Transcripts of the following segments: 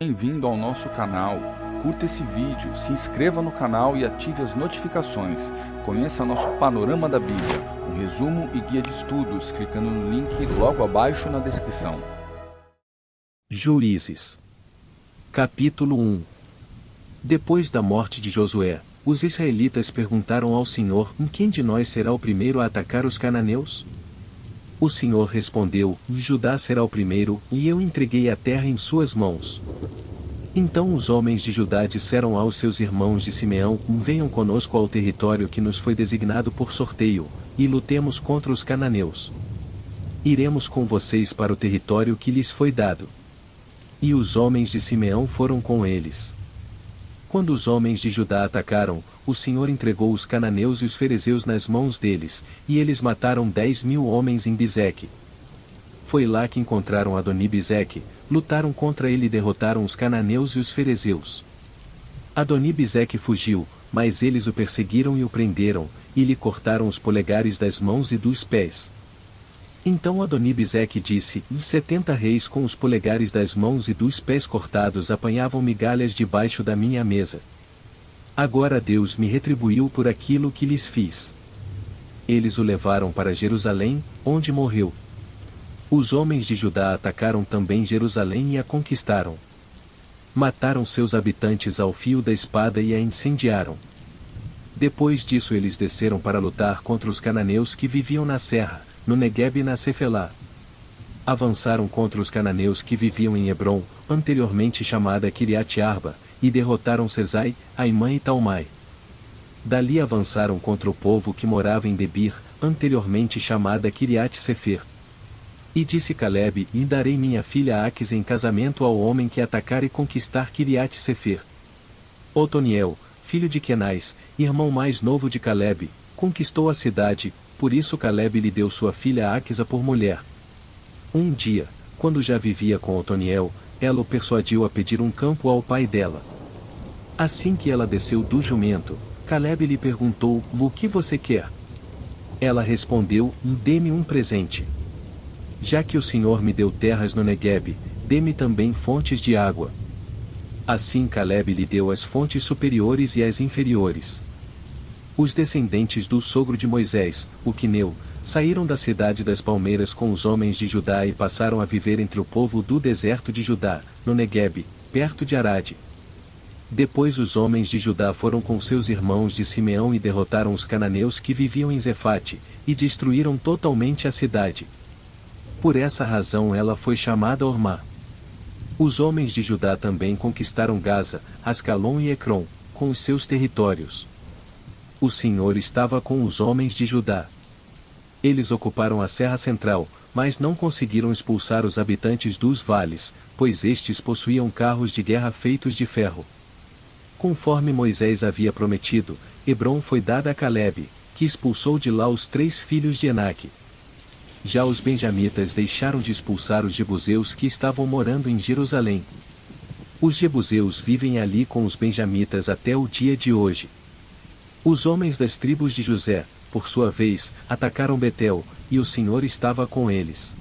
Bem-vindo ao nosso canal. Curta esse vídeo, se inscreva no canal e ative as notificações. Conheça nosso Panorama da Bíblia, um resumo e guia de estudos, clicando no link logo abaixo na descrição. Juízes. Capítulo 1. Depois da morte de Josué, os israelitas perguntaram ao Senhor: quem de nós será o primeiro a atacar os cananeus? O Senhor respondeu: Judá será o primeiro, e eu entreguei a terra em suas mãos. Então os homens de Judá disseram aos seus irmãos de Simeão: venham conosco ao território que nos foi designado por sorteio, e lutemos contra os cananeus. Iremos com vocês para o território que lhes foi dado. E os homens de Simeão foram com eles. Quando os homens de Judá atacaram, o Senhor entregou os cananeus e os ferezeus nas mãos deles, e eles mataram 10.000 homens em Bizeque. Foi lá que encontraram Adoni-Bizeque, lutaram contra ele e derrotaram os cananeus e os ferezeus. Adoni-Bizeque fugiu, mas eles o perseguiram e o prenderam, e lhe cortaram os polegares das mãos e dos pés. Então Adoni-Bizeque disse: 70 reis com os polegares das mãos e dos pés cortados apanhavam migalhas debaixo da minha mesa. Agora Deus me retribuiu por aquilo que lhes fiz. Eles o levaram para Jerusalém, onde morreu. Os homens de Judá atacaram também Jerusalém e a conquistaram. Mataram seus habitantes ao fio da espada e a incendiaram. Depois disso eles desceram para lutar contra os cananeus que viviam na serra, no Neguebe e na Cefelá. Avançaram contra os cananeus que viviam em Hebrom, anteriormente chamada Quiriate-Arba, e derrotaram Sesai, Aimã e Talmai. Dali avançaram contra o povo que morava em Debir, anteriormente chamada Quiriate-Sefer. E disse Calebe: e darei minha filha Aques em casamento ao homem que atacar e conquistar Quiriate-Sefer. Otoniel, filho de Quenais, irmão mais novo de Calebe, conquistou a cidade. Por isso Calebe lhe deu sua filha Áquisa por mulher. Um dia, quando já vivia com Otoniel, ela o persuadiu a pedir um campo ao pai dela. Assim que ela desceu do jumento, Calebe lhe perguntou: o que você quer? Ela respondeu: dê-me um presente. Já que o Senhor me deu terras no Neguebe, dê-me também fontes de água. Assim Calebe lhe deu as fontes superiores e as inferiores. Os descendentes do sogro de Moisés, o Quineu, saíram da cidade das palmeiras com os homens de Judá e passaram a viver entre o povo do deserto de Judá, no Neguebe, perto de Arade. Depois os homens de Judá foram com seus irmãos de Simeão e derrotaram os cananeus que viviam em Zefate, e destruíram totalmente a cidade. Por essa razão ela foi chamada Ormá. Os homens de Judá também conquistaram Gaza, Ascalon e Ecrom, com os seus territórios. O Senhor estava com os homens de Judá. Eles ocuparam a Serra Central, mas não conseguiram expulsar os habitantes dos vales, pois estes possuíam carros de guerra feitos de ferro. Conforme Moisés havia prometido, Hebrom foi dada a Calebe, que expulsou de lá os 3 filhos de Enaque. Já os benjamitas deixaram de expulsar os jebuseus que estavam morando em Jerusalém. Os jebuseus vivem ali com os benjamitas até o dia de hoje. Os homens das tribos de José, por sua vez, atacaram Betel, e o Senhor estava com eles.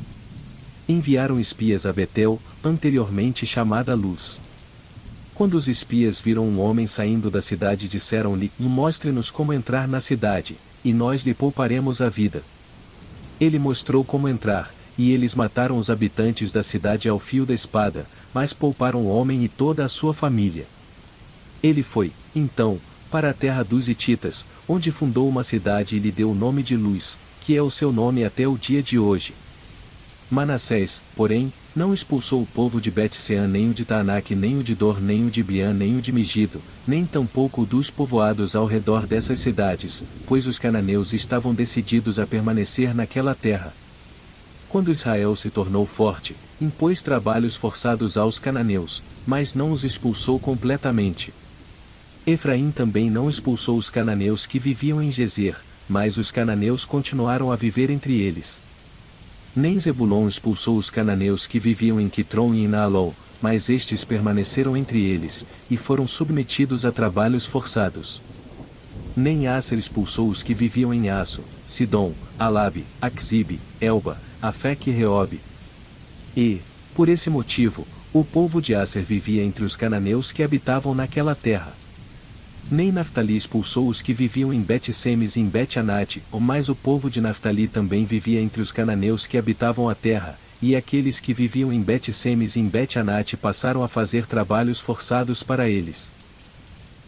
Enviaram espias a Betel, anteriormente chamada Luz. Quando os espias viram um homem saindo da cidade, disseram-lhe: mostre-nos como entrar na cidade, e nós lhe pouparemos a vida. Ele mostrou como entrar, e eles mataram os habitantes da cidade ao fio da espada, mas pouparam o homem e toda a sua família. Ele foi, então, para a terra dos Hititas, onde fundou uma cidade e lhe deu o nome de Luz, que é o seu nome até o dia de hoje. Manassés, porém, não expulsou o povo de Bet-Sean, nem o de Taanaque, nem o de Dor, nem o de Bian, nem o de Megido, nem tampouco dos povoados ao redor dessas cidades, pois os cananeus estavam decididos a permanecer naquela terra. Quando Israel se tornou forte, impôs trabalhos forçados aos cananeus, mas não os expulsou completamente. Efraim também não expulsou os cananeus que viviam em Gezer, mas os cananeus continuaram a viver entre eles. Nem Zebulon expulsou os cananeus que viviam em Quitron e em Naalol, mas estes permaneceram entre eles, e foram submetidos a trabalhos forçados. Nem Asser expulsou os que viviam em Aço, Sidom, Alabe, Axibe, Elba, Afec e Reobe. E, por esse motivo, O povo de Asser vivia entre os cananeus que habitavam naquela terra. Nem Naftali expulsou os que viviam em Bet-Semes e em Bet-Anate, mas o povo de Naftali também vivia entre os cananeus que habitavam a terra, e aqueles que viviam em Bet-Semes e em Bet-Anate passaram a fazer trabalhos forçados para eles.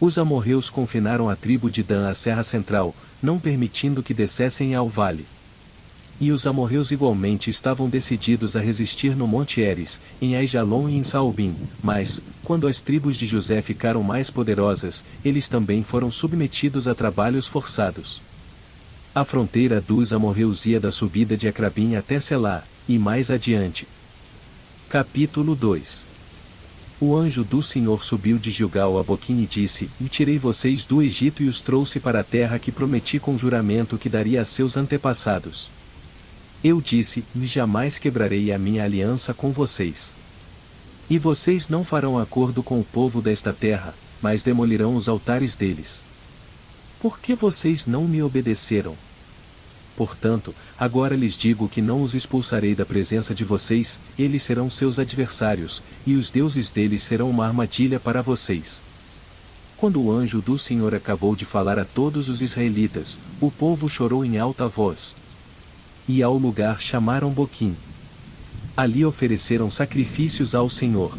Os amorreus confinaram a tribo de Dan à serra central, não permitindo que descessem ao vale. E os amorreus igualmente estavam decididos a resistir no Monte Heres, em Aijalon e em Saubim, mas, quando as tribos de José ficaram mais poderosas, eles também foram submetidos a trabalhos forçados. A fronteira dos amorreus ia da subida de Acrabim até Selá, e mais adiante. Capítulo 2. O anjo do Senhor subiu de Gilgal a Boquim e disse: tirei vocês do Egito e os trouxe para a terra que prometi com juramento que daria a seus antepassados. Eu disse: jamais quebrarei a minha aliança com vocês. E vocês não farão acordo com o povo desta terra, mas demolirão os altares deles. Por que vocês não me obedeceram? Portanto, agora lhes digo que não os expulsarei da presença de vocês, eles serão seus adversários, e os deuses deles serão uma armadilha para vocês. Quando o anjo do Senhor acabou de falar a todos os israelitas, o povo chorou em alta voz. E ao lugar chamaram Boquim. Ali ofereceram sacrifícios ao Senhor.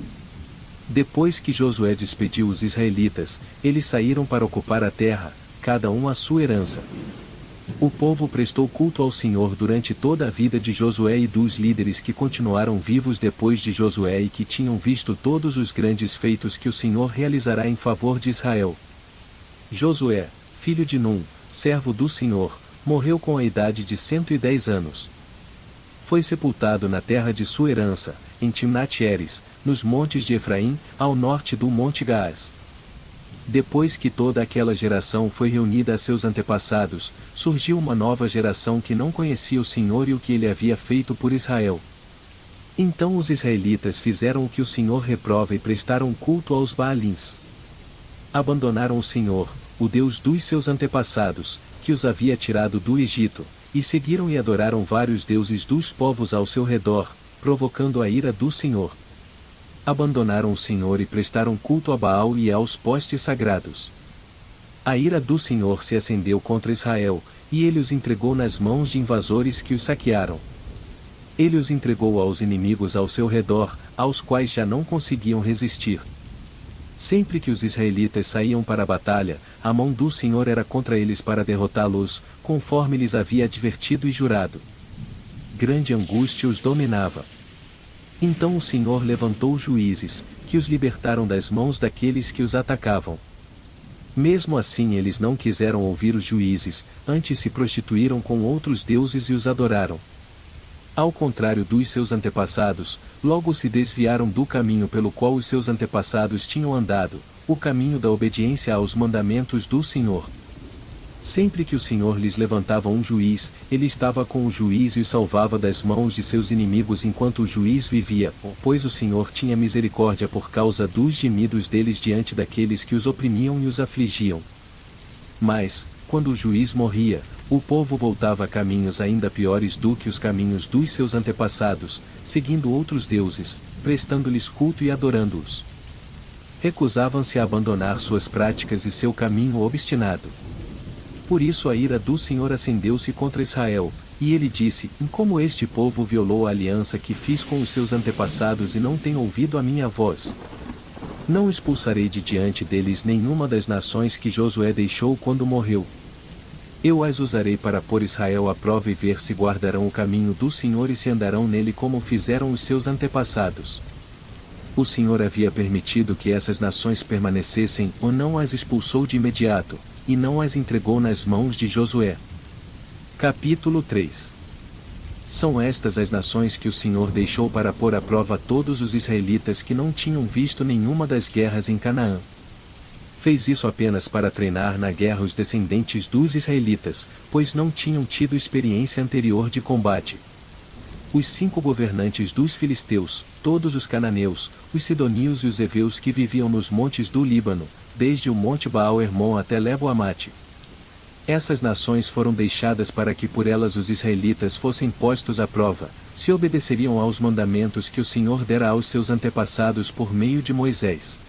Depois que Josué despediu os israelitas, eles saíram para ocupar a terra, cada um a sua herança. O povo prestou culto ao Senhor durante toda a vida de Josué e dos líderes que continuaram vivos depois de Josué e que tinham visto todos os grandes feitos que o Senhor realizará em favor de Israel. Josué, filho de Num, servo do Senhor, morreu com a idade de 110 anos. Foi sepultado na terra de sua herança, em Timnat-Heres, nos montes de Efraim, ao norte do Monte Gaás. Depois que toda aquela geração foi reunida a seus antepassados, surgiu uma nova geração que não conhecia o Senhor e o que ele havia feito por Israel. Então os israelitas fizeram o que o Senhor reprova e prestaram culto aos Baalins. Abandonaram o Senhor, o Deus dos seus antepassados, que os havia tirado do Egito, e seguiram e adoraram vários deuses dos povos ao seu redor, provocando a ira do Senhor. Abandonaram o Senhor e prestaram culto a Baal e aos postes sagrados. A ira do Senhor se acendeu contra Israel, e ele os entregou nas mãos de invasores que os saquearam. Ele os entregou aos inimigos ao seu redor, aos quais já não conseguiam resistir. Sempre que os israelitas saíam para a batalha, a mão do Senhor era contra eles para derrotá-los, conforme lhes havia advertido e jurado. Grande angústia os dominava. Então o Senhor levantou juízes, que os libertaram das mãos daqueles que os atacavam. Mesmo assim eles não quiseram ouvir os juízes, antes se prostituíram com outros deuses e os adoraram. Ao contrário dos seus antepassados, logo se desviaram do caminho pelo qual os seus antepassados tinham andado, o caminho da obediência aos mandamentos do Senhor. Sempre que o Senhor lhes levantava um juiz, ele estava com o juiz e o salvava das mãos de seus inimigos enquanto o juiz vivia, pois o Senhor tinha misericórdia por causa dos gemidos deles diante daqueles que os oprimiam e os afligiam. Mas, quando o juiz morria, o povo voltava a caminhos ainda piores do que os caminhos dos seus antepassados, seguindo outros deuses, prestando-lhes culto e adorando-os. Recusavam-se a abandonar suas práticas e seu caminho obstinado. Por isso a ira do Senhor acendeu-se contra Israel, e ele disse: como este povo violou a aliança que fiz com os seus antepassados e não tem ouvido a minha voz. Não expulsarei de diante deles nenhuma das nações que Josué deixou quando morreu. Eu as usarei para pôr Israel à prova e ver se guardarão o caminho do Senhor e se andarão nele como fizeram os seus antepassados. O Senhor havia permitido que essas nações permanecessem ou não as expulsou de imediato, e não as entregou nas mãos de Josué. Capítulo 3. São estas as nações que o Senhor deixou para pôr à prova todos os israelitas que não tinham visto nenhuma das guerras em Canaã. Fez isso apenas para treinar na guerra os descendentes dos israelitas, pois não tinham tido experiência anterior de combate. Os 5 governantes dos filisteus, todos os cananeus, os sidonios e os heveus que viviam nos montes do Líbano, desde o monte Baal-Hermon até Lebo-Amate. Essas nações foram deixadas para que por elas os israelitas fossem postos à prova, se obedeceriam aos mandamentos que o Senhor dera aos seus antepassados por meio de Moisés.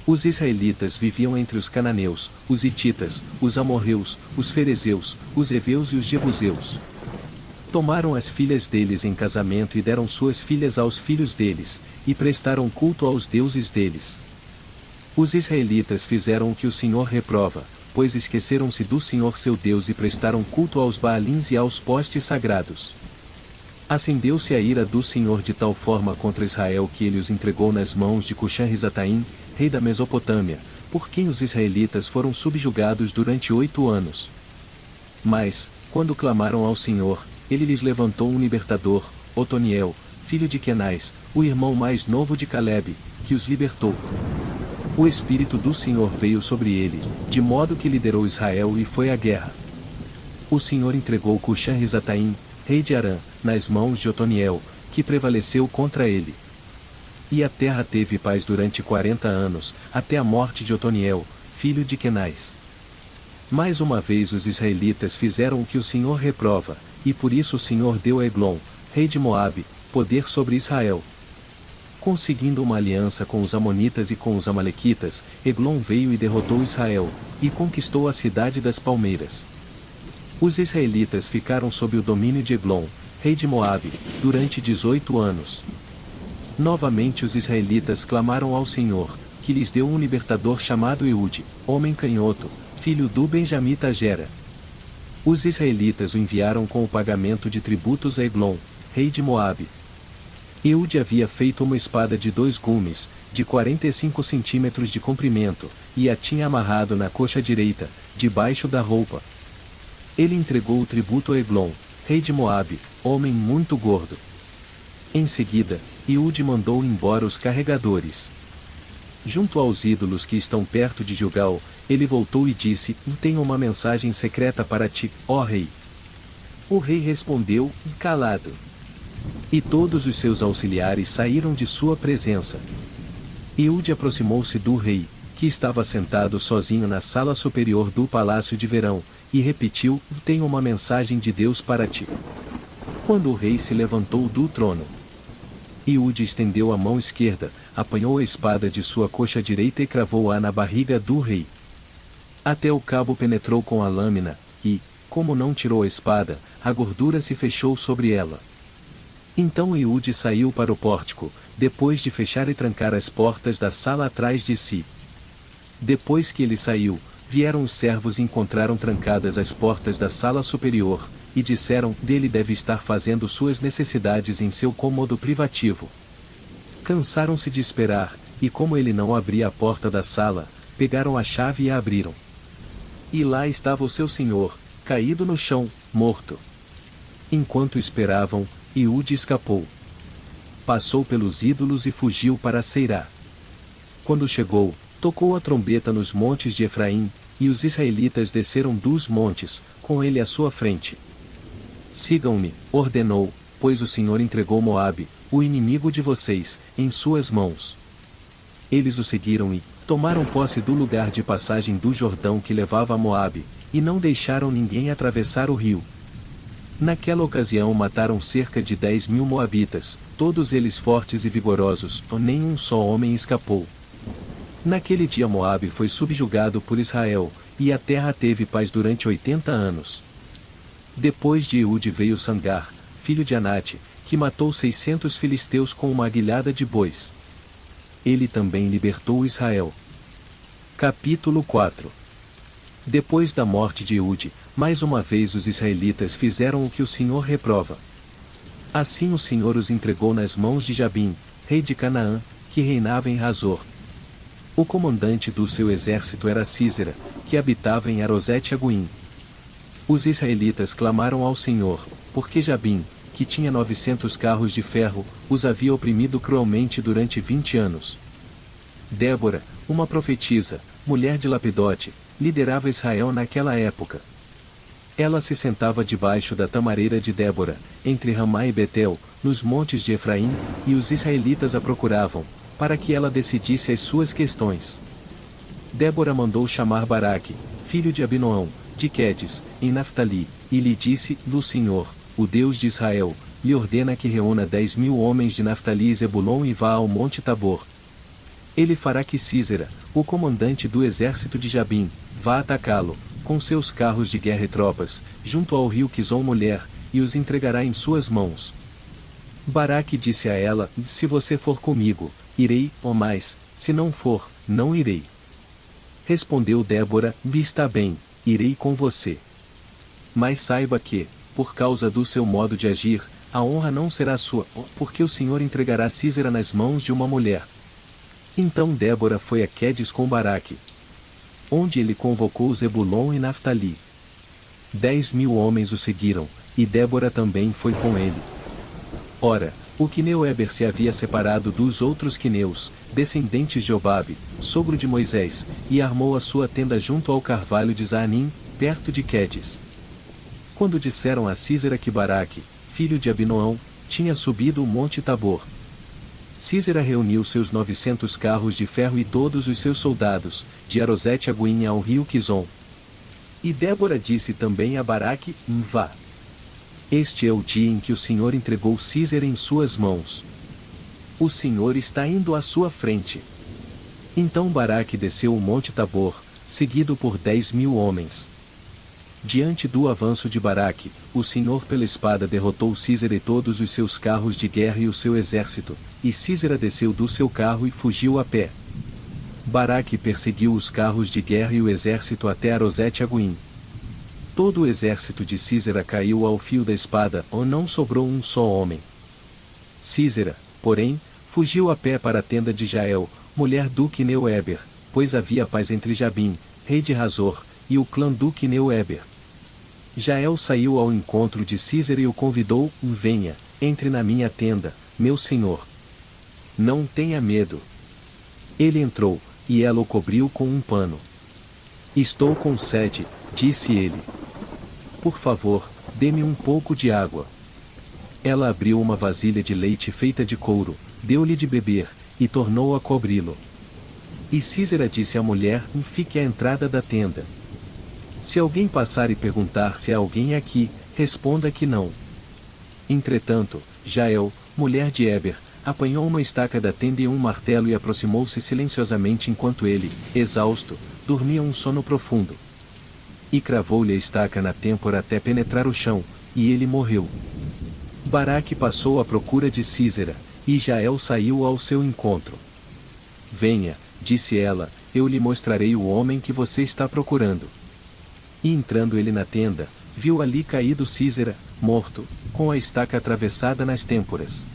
Os israelitas viviam entre os cananeus, os hititas, os amorreus, os ferezeus, os heveus e os jebuseus. Tomaram as filhas deles em casamento e deram suas filhas aos filhos deles, e prestaram culto aos deuses deles. Os israelitas fizeram o que o Senhor reprova, pois esqueceram-se do Senhor seu Deus e prestaram culto aos Baalins e aos postes sagrados. Acendeu-se a ira do Senhor de tal forma contra Israel que ele os entregou nas mãos de Cuxã-Risataim, rei da Mesopotâmia, por quem os israelitas foram subjugados durante 8 anos. Mas, quando clamaram ao Senhor, ele lhes levantou um libertador, Otoniel, filho de Kenaz, o irmão mais novo de Calebe, que os libertou. O Espírito do Senhor veio sobre ele, de modo que liderou Israel e foi à guerra. O Senhor entregou Cuxã-Risataim, rei de Arã, nas mãos de Otoniel, que prevaleceu contra ele. E a terra teve paz durante 40 anos, até a morte de Otoniel, filho de Kenaz. Mais uma vez os israelitas fizeram o que o Senhor reprova, e por isso o Senhor deu a Eglon, rei de Moabe, poder sobre Israel. Conseguindo uma aliança com os amonitas e com os amalequitas, Eglon veio e derrotou Israel, e conquistou a cidade das palmeiras. Os israelitas ficaram sob o domínio de Eglon, rei de Moabe, durante 18 anos. Novamente os israelitas clamaram ao Senhor, que lhes deu um libertador chamado Eude, homem canhoto, filho do benjamita Gera. Os israelitas o enviaram com o pagamento de tributos a Eglon, rei de Moabe. Eude havia feito uma espada de 2 gumes, de 45 centímetros de comprimento, e a tinha amarrado na coxa direita, debaixo da roupa. Ele entregou o tributo a Eglon, rei de Moabe, homem muito gordo. Em seguida, Eude mandou embora os carregadores. Junto aos ídolos que estão perto de Gilgal, ele voltou e disse: Tenho uma mensagem secreta para ti, ó rei. O rei respondeu, calado. E todos os seus auxiliares saíram de sua presença. Eude aproximou-se do rei, que estava sentado sozinho na sala superior do palácio de verão, e repetiu: Tenho uma mensagem de Deus para ti. Quando o rei se levantou do trono, Eude estendeu a mão esquerda, apanhou a espada de sua coxa direita e cravou-a na barriga do rei. Até o cabo penetrou com a lâmina, e, como não tirou a espada, a gordura se fechou sobre ela. Então Eude saiu para o pórtico, depois de fechar e trancar as portas da sala atrás de si. Depois que ele saiu, vieram os servos e encontraram trancadas as portas da sala superior, e disseram: Dele deve estar fazendo suas necessidades em seu cômodo privativo. Cansaram-se de esperar, e como ele não abria a porta da sala, pegaram a chave e a abriram. E lá estava o seu senhor, caído no chão, morto. Enquanto esperavam, Eude escapou. Passou pelos ídolos e fugiu para Seirá. Quando chegou, tocou a trombeta nos montes de Efraim, e os israelitas desceram dos montes, com ele à sua frente. Sigam-me, ordenou, pois o Senhor entregou Moabe, o inimigo de vocês, em suas mãos. Eles o seguiram e tomaram posse do lugar de passagem do Jordão que levava a Moabe, e não deixaram ninguém atravessar o rio. Naquela ocasião mataram cerca de 10.000 moabitas, todos eles fortes e vigorosos, nem um só homem escapou. Naquele dia Moabe foi subjugado por Israel, e a terra teve paz durante 80 anos. Depois de Eude veio Sangar, filho de Anate, que matou 600 filisteus com uma aguilhada de bois. Ele também libertou Israel. Capítulo 4. Depois da morte de Eude, mais uma vez os israelitas fizeram o que o Senhor reprova. Assim o Senhor os entregou nas mãos de Jabim, rei de Canaã, que reinava em Razor. O comandante do seu exército era Sísera, que habitava em Arosete-Aguim. Os israelitas clamaram ao Senhor, porque Jabim, que tinha 900 carros de ferro, os havia oprimido cruelmente durante 20 anos. Débora, uma profetisa, mulher de Lapidote, liderava Israel naquela época. Ela se sentava debaixo da tamareira de Débora, entre Ramá e Betel, nos montes de Efraim, e os israelitas a procuravam, para que ela decidisse as suas questões. Débora mandou chamar Baraque, filho de Abinoão, de Quedes, em Naftali, e lhe disse: O Senhor, o Deus de Israel, lhe ordena que reúna 10.000 homens de Naftali e Zebulon e vá ao monte Tabor. Ele fará que Sísera, o comandante do exército de Jabim, vá atacá-lo, com seus carros de guerra e tropas, junto ao rio Quizon mulher, e os entregará em suas mãos. Baraque disse a ela: Se você for comigo, irei, ou mais, se não for, não irei. Respondeu Débora: Está bem, irei com você. Mas saiba que, por causa do seu modo de agir, a honra não será sua, porque o Senhor entregará Sísera nas mãos de uma mulher. Então Débora foi a Quedes com Baraque, onde ele convocou Zebulon e Naftali. 10.000 homens o seguiram, e Débora também foi com ele. Ora, o quineu Éber se havia separado dos outros quineus, descendentes de Obabe, sogro de Moisés, e armou a sua tenda junto ao carvalho de Zaanim, perto de Quedes. Quando disseram a Sísera que Baraque, filho de Abinoão, tinha subido o monte Tabor, Sísera reuniu seus 900 carros de ferro e todos os seus soldados, de Arosete Aguim ao rio Quizon. E Débora disse também a Baraque: Vá. Este é o dia em que o Senhor entregou Sísera em suas mãos. O Senhor está indo à sua frente. Então Baraque desceu o monte Tabor, seguido por 10.000 homens. Diante do avanço de Baraque, o Senhor pela espada derrotou Sísera e todos os seus carros de guerra e o seu exército, e Sísera desceu do seu carro e fugiu a pé. Baraque perseguiu os carros de guerra e o exército até Arosete Aguim. Todo o exército de Sísera caiu ao fio da espada, ou não sobrou um só homem. Sísera, porém, fugiu a pé para a tenda de Jael, mulher do quineu Éber, pois havia paz entre Jabim, rei de Razor, e o clã do quineu Éber. Jael saiu ao encontro de Sísera e o convidou: Venha, entre na minha tenda, meu senhor. Não tenha medo. Ele entrou, e ela o cobriu com um pano. Estou com sede, disse ele. Por favor, dê-me um pouco de água. Ela abriu uma vasilha de leite feita de couro, deu-lhe de beber, e tornou a cobri-lo. E Sísera disse à mulher: Fique à entrada da tenda. Se alguém passar e perguntar se há alguém aqui, responda que não. Entretanto, Jael, mulher de Éber, apanhou uma estaca da tenda e um martelo e aproximou-se silenciosamente enquanto ele, exausto, dormia um sono profundo. E cravou-lhe a estaca na têmpora até penetrar o chão, e ele morreu. Baraque passou à procura de Sísera, e Jael saiu ao seu encontro. Venha, disse ela, eu lhe mostrarei o homem que você está procurando. E entrando ele na tenda, viu ali caído Sísera, morto, com a estaca atravessada nas têmporas.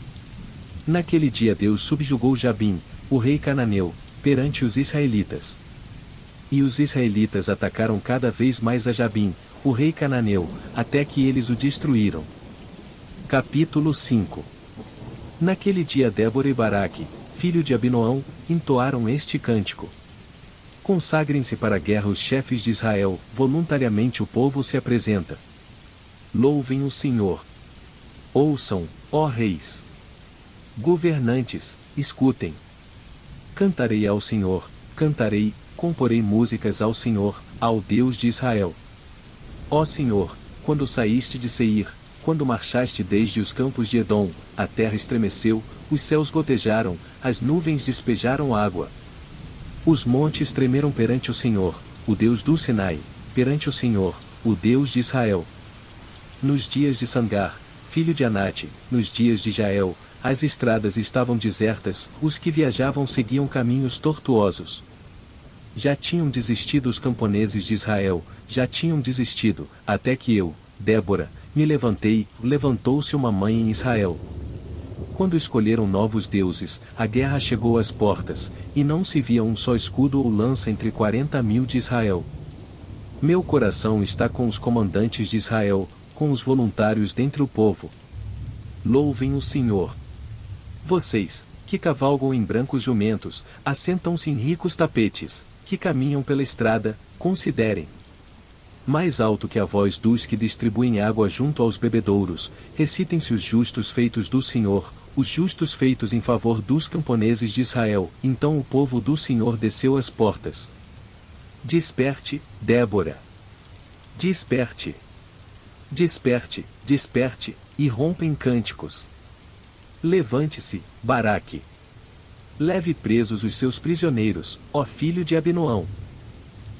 Naquele dia Deus subjugou Jabim, o rei cananeu, perante os israelitas. E os israelitas atacaram cada vez mais a Jabim, o rei cananeu, até que eles o destruíram. Capítulo 5. Naquele dia Débora e Baraque, filho de Abinoão, entoaram este cântico. Consagrem-se para a guerra os chefes de Israel, voluntariamente o povo se apresenta. Louvem o Senhor. Ouçam, ó reis. Governantes, escutem. Cantarei ao Senhor, cantarei, comporei músicas ao Senhor, ao Deus de Israel. Ó Senhor, quando saíste de Seir, quando marchaste desde os campos de Edom, a terra estremeceu, os céus gotejaram, as nuvens despejaram água. Os montes tremeram perante o Senhor, o Deus do Sinai, perante o Senhor, o Deus de Israel. Nos dias de Sangar, filho de Anate, nos dias de Jael, as estradas estavam desertas, os que viajavam seguiam caminhos tortuosos. Já tinham desistido os camponeses de Israel, já tinham desistido, até que eu, Débora, me levantei, levantou-se uma mãe em Israel. Quando escolheram novos deuses, a guerra chegou às portas, e não se via um só escudo ou lança entre 40.000 de Israel. Meu coração está com os comandantes de Israel, com os voluntários dentre o povo. Louvem o Senhor. Vocês, que cavalgam em brancos jumentos, assentam-se em ricos tapetes, que caminham pela estrada, considerem. Mais alto que a voz dos que distribuem água junto aos bebedouros, recitem-se os justos feitos do Senhor, os justos feitos em favor dos camponeses de Israel. Então o povo do Senhor desceu às portas. Desperte, Débora. Desperte! Desperte, desperte, e rompa em cânticos. Levante-se, Baraque. Leve presos os seus prisioneiros, ó filho de Abinoão.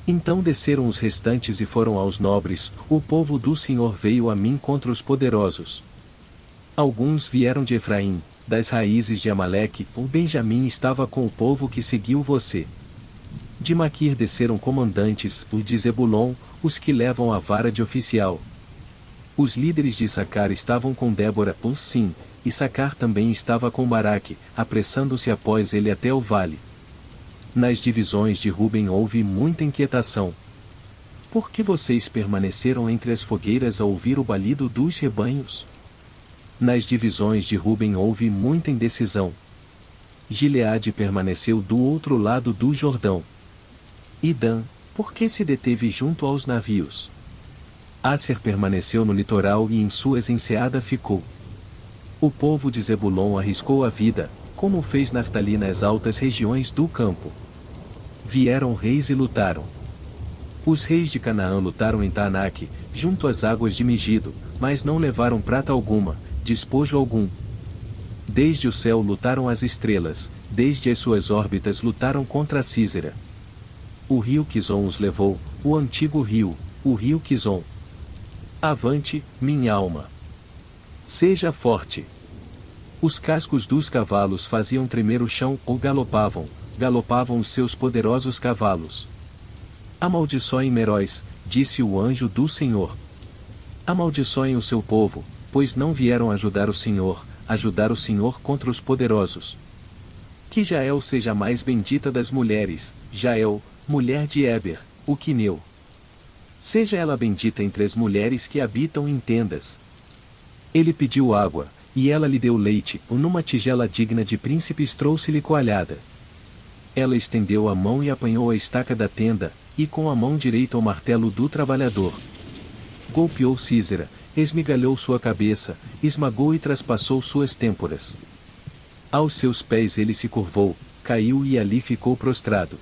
Então desceram os restantes e foram aos nobres, o povo do Senhor veio a mim contra os poderosos. Alguns vieram de Efraim, das raízes de Amaleque, o Benjamim estava com o povo que seguiu você. De Maquir desceram comandantes, os de Zebulon, os que levam a vara de oficial. Os líderes de Issacar estavam com Débora, sim, Issacar também estava com Baraque, apressando-se após ele até o vale. Nas divisões de Ruben houve muita inquietação. Por que vocês permaneceram entre as fogueiras a ouvir o balido dos rebanhos? Nas divisões de Ruben houve muita indecisão. Gileade permaneceu do outro lado do Jordão. E Dan, por que se deteve junto aos navios? Asser permaneceu no litoral e em suas enseada ficou. O povo de Zebulon arriscou a vida, como fez Naftali nas altas regiões do campo. Vieram reis e lutaram. Os reis de Canaã lutaram em Taanaque, junto às águas de Megido, mas não levaram prata alguma, despojo algum. Desde o céu lutaram as estrelas, desde as suas órbitas lutaram contra a Císera. O rio Quizon os levou, o antigo rio, o rio Quizon. Avante, minha alma. Seja forte. Os cascos dos cavalos faziam tremer o chão ou galopavam os seus poderosos cavalos. Amaldiçoem Meróis, disse o anjo do Senhor. Amaldiçoem o seu povo, pois não vieram ajudar o Senhor contra os poderosos. Que Jael seja a mais bendita das mulheres, Jael, mulher de Eber, o quineu. Seja ela bendita entre as mulheres que habitam em tendas. Ele pediu água, e ela lhe deu leite, ou numa tigela digna de príncipes trouxe-lhe coalhada. Ela estendeu a mão e apanhou a estaca da tenda, e com a mão direita o martelo do trabalhador. Golpeou Císera, esmigalhou sua cabeça, esmagou e traspassou suas têmporas. Aos seus pés ele se curvou, caiu e ali ficou prostrado.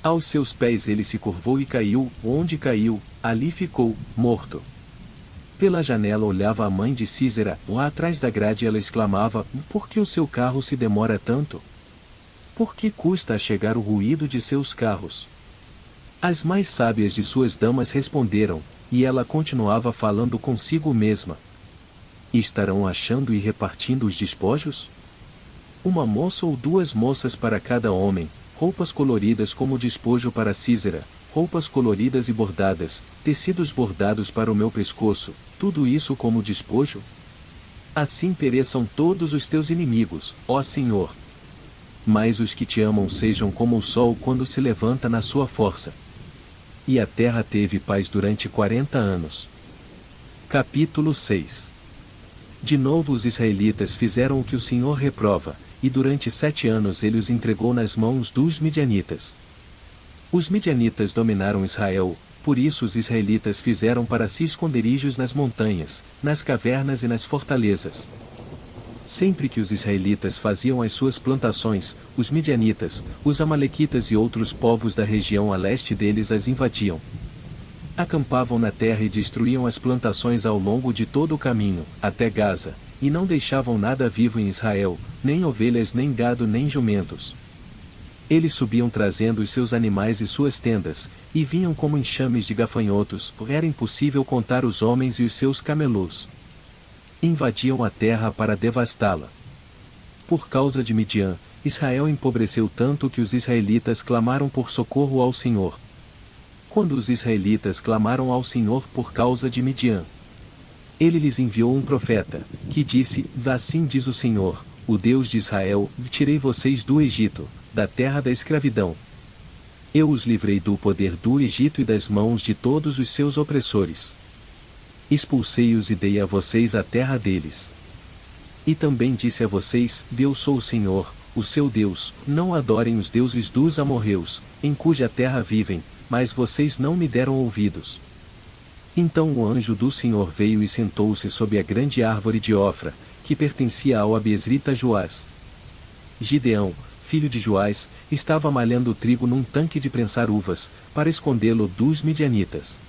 Aos seus pés ele se curvou e caiu, onde caiu, ali ficou, morto. Pela janela olhava a mãe de Císera, lá atrás da grade ela exclamava, por que o seu carro se demora tanto? Por que custa a chegar o ruído de seus carros? As mais sábias de suas damas responderam, e ela continuava falando consigo mesma. Estarão achando e repartindo os despojos? Uma moça ou duas moças para cada homem, roupas coloridas como despojo para Císera, roupas coloridas e bordadas, tecidos bordados para o meu pescoço, tudo isso como despojo? Assim pereçam todos os teus inimigos, ó Senhor. Mas os que te amam sejam como o sol quando se levanta na sua força. E a terra teve paz durante 40 anos. Capítulo 6. De novo os israelitas fizeram o que o Senhor reprova, e durante 7 anos ele os entregou nas mãos dos midianitas. Os midianitas dominaram Israel, por isso os israelitas fizeram para si esconderijos nas montanhas, nas cavernas e nas fortalezas. Sempre que os israelitas faziam as suas plantações, os midianitas, os amalequitas e outros povos da região a leste deles as invadiam. Acampavam na terra e destruíam as plantações ao longo de todo o caminho, até Gaza, e não deixavam nada vivo em Israel, nem ovelhas nem gado nem jumentos. Eles subiam trazendo os seus animais e suas tendas, e vinham como enxames de gafanhotos, era impossível contar os homens e os seus camelôs. Invadiam a terra para devastá-la. Por causa de Midian, Israel empobreceu tanto que os israelitas clamaram por socorro ao Senhor. Quando os israelitas clamaram ao Senhor por causa de Midian, ele lhes enviou um profeta, que disse, assim diz o Senhor, o Deus de Israel, tirei vocês do Egito, da terra da escravidão. Eu os livrei do poder do Egito e das mãos de todos os seus opressores. Expulsei-os e dei a vocês a terra deles. E também disse a vocês, eu sou o Senhor, o seu Deus, não adorem os deuses dos amorreus, em cuja terra vivem, mas vocês não me deram ouvidos. Então o anjo do Senhor veio e sentou-se sob a grande árvore de Ofra, que pertencia ao abiezrita Joás. Gideão, filho de Joás, estava malhando o trigo num tanque de prensar uvas, para escondê-lo dos midianitas.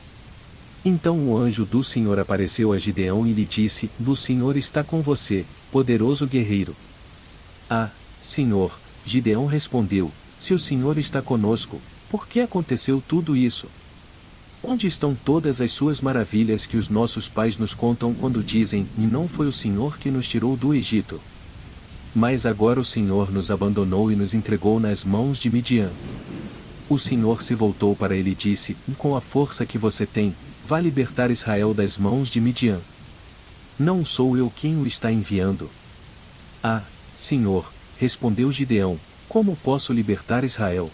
Então o anjo do Senhor apareceu a Gideão e lhe disse: O Senhor está com você, poderoso guerreiro. Ah, Senhor, Gideão respondeu: se o Senhor está conosco, por que aconteceu tudo isso? Onde estão todas as suas maravilhas que os nossos pais nos contam quando dizem: e não foi o Senhor que nos tirou do Egito? Mas agora o Senhor nos abandonou e nos entregou nas mãos de Midian. O Senhor se voltou para ele e disse: com a força que você tem, vá libertar Israel das mãos de Midian. Não sou eu quem o está enviando. Ah, Senhor, respondeu Gideão, como posso libertar Israel?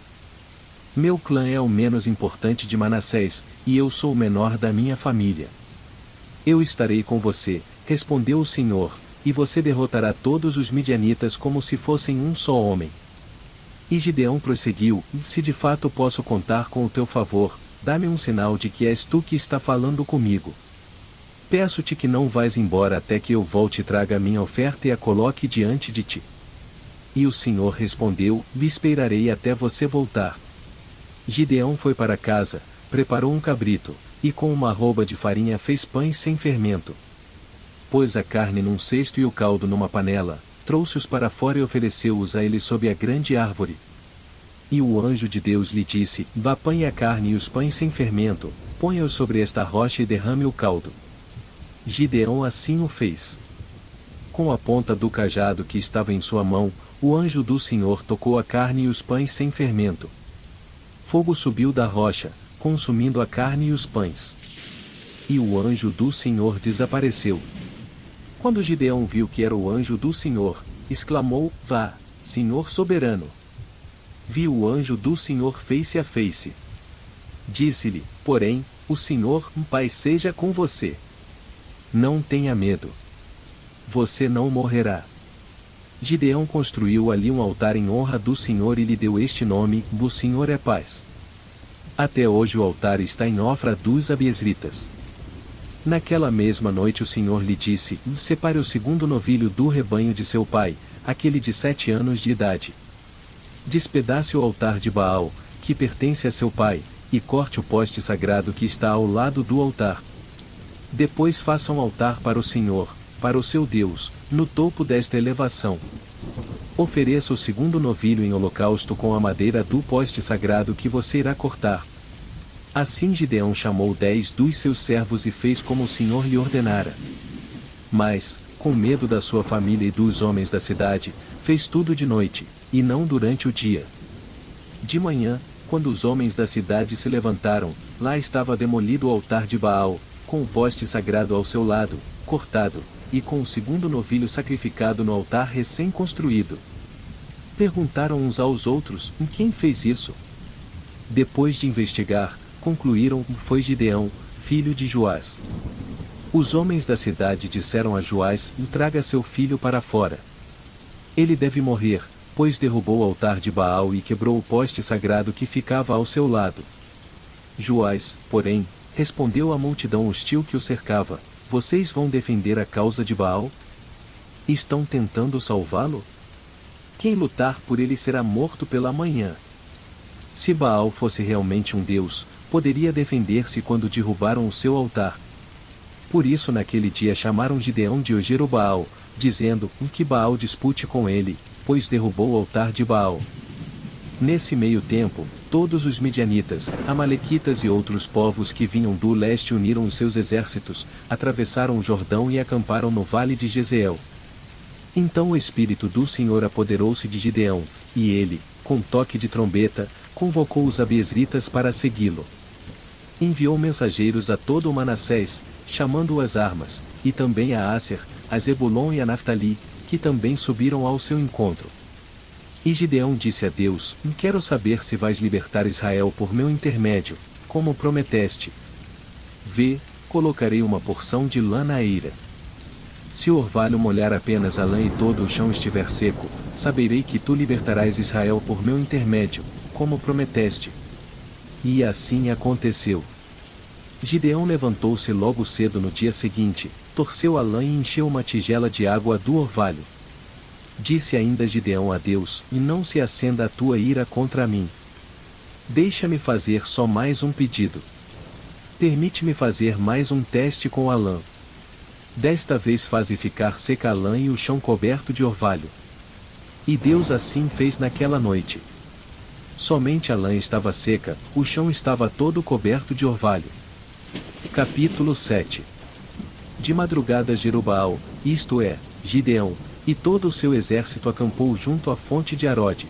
Meu clã é o menos importante de Manassés, e eu sou o menor da minha família. Eu estarei com você, respondeu o Senhor, e você derrotará todos os midianitas como se fossem um só homem. E Gideão prosseguiu: se de fato posso contar com o teu favor, dá-me um sinal de que és tu que está falando comigo. Peço-te que não vás embora até que eu volte e traga a minha oferta e a coloque diante de ti. E o Senhor respondeu: esperarei até você voltar. Gideão foi para casa, preparou um cabrito, e com uma arroba de farinha fez pães sem fermento. Pôs a carne num cesto e o caldo numa panela, trouxe-os para fora e ofereceu-os a ele sob a grande árvore. E o anjo de Deus lhe disse: vá, apanhe a carne e os pães sem fermento, ponha-os sobre esta rocha e derrame o caldo. Gideão assim o fez. Com a ponta do cajado que estava em sua mão, o anjo do Senhor tocou a carne e os pães sem fermento. Fogo subiu da rocha, consumindo a carne e os pães. E o anjo do Senhor desapareceu. Quando Gideão viu que era o anjo do Senhor, exclamou: vá, Senhor soberano. Viu o anjo do Senhor face a face. Disse-lhe, porém, o Senhor, Pai seja com você. Não tenha medo. Você não morrerá. Gideão construiu ali um altar em honra do Senhor e lhe deu este nome: o Senhor é paz. Até hoje o altar está em Ofra dos Abiezritas. Naquela mesma noite o Senhor lhe disse: separe o segundo novilho do rebanho de seu pai, aquele de 7 anos de idade. Despedace o altar de Baal, que pertence a seu pai, e corte o poste sagrado que está ao lado do altar. Depois faça um altar para o Senhor, para o seu Deus, no topo desta elevação. Ofereça o segundo novilho em holocausto com a madeira do poste sagrado que você irá cortar. Assim Gideão chamou 10 dos seus servos e fez como o Senhor lhe ordenara. Mas, com medo da sua família e dos homens da cidade, fez tudo de noite, e não durante o dia. De manhã, quando os homens da cidade se levantaram, lá estava demolido o altar de Baal, com o poste sagrado ao seu lado, cortado, e com o segundo novilho sacrificado no altar recém-construído. Perguntaram uns aos outros: quem fez isso? Depois de investigar, concluíram: foi Gideão, filho de Joás. Os homens da cidade disseram a Joás: traga seu filho para fora. Ele deve morrer, pois derrubou o altar de Baal e quebrou o poste sagrado que ficava ao seu lado. Joás, porém, respondeu à multidão hostil que o cercava: vocês vão defender a causa de Baal? Estão tentando salvá-lo? Quem lutar por ele será morto pela manhã. Se Baal fosse realmente um deus, poderia defender-se quando derrubaram o seu altar. Por isso naquele dia chamaram Gideão de Jerubbaal, dizendo: que Baal dispute com ele, pois derrubou o altar de Baal. Nesse meio tempo, todos os midianitas, amalequitas e outros povos que vinham do leste uniram os seus exércitos, atravessaram o Jordão e acamparam no vale de Jezeel. Então o Espírito do Senhor apoderou-se de Gideão, e ele, com toque de trombeta, convocou os abiezritas para segui-lo. Enviou mensageiros a todo o Manassés, chamando-o às armas, e também a Asser, a Zebulon e a Naftali, que também subiram ao seu encontro. E Gideão disse a Deus: quero saber se vais libertar Israel por meu intermédio, como prometeste. Vê, colocarei uma porção de lã na eira. Se o orvalho molhar apenas a lã e todo o chão estiver seco, saberei que tu libertarás Israel por meu intermédio, como prometeste. E assim aconteceu. Gideão levantou-se logo cedo no dia seguinte, torceu a lã e encheu uma tigela de água do orvalho. Disse ainda Gideão a Deus: não se acenda a tua ira contra mim. Deixa-me fazer só mais um pedido. Permite-me fazer mais um teste com a lã. Desta vez faze ficar seca a lã e o chão coberto de orvalho. E Deus assim fez naquela noite. Somente a lã estava seca, o chão estava todo coberto de orvalho. Capítulo 7. De madrugada Jerubaal, isto é, Gideão, e todo o seu exército acampou junto à fonte de Arode.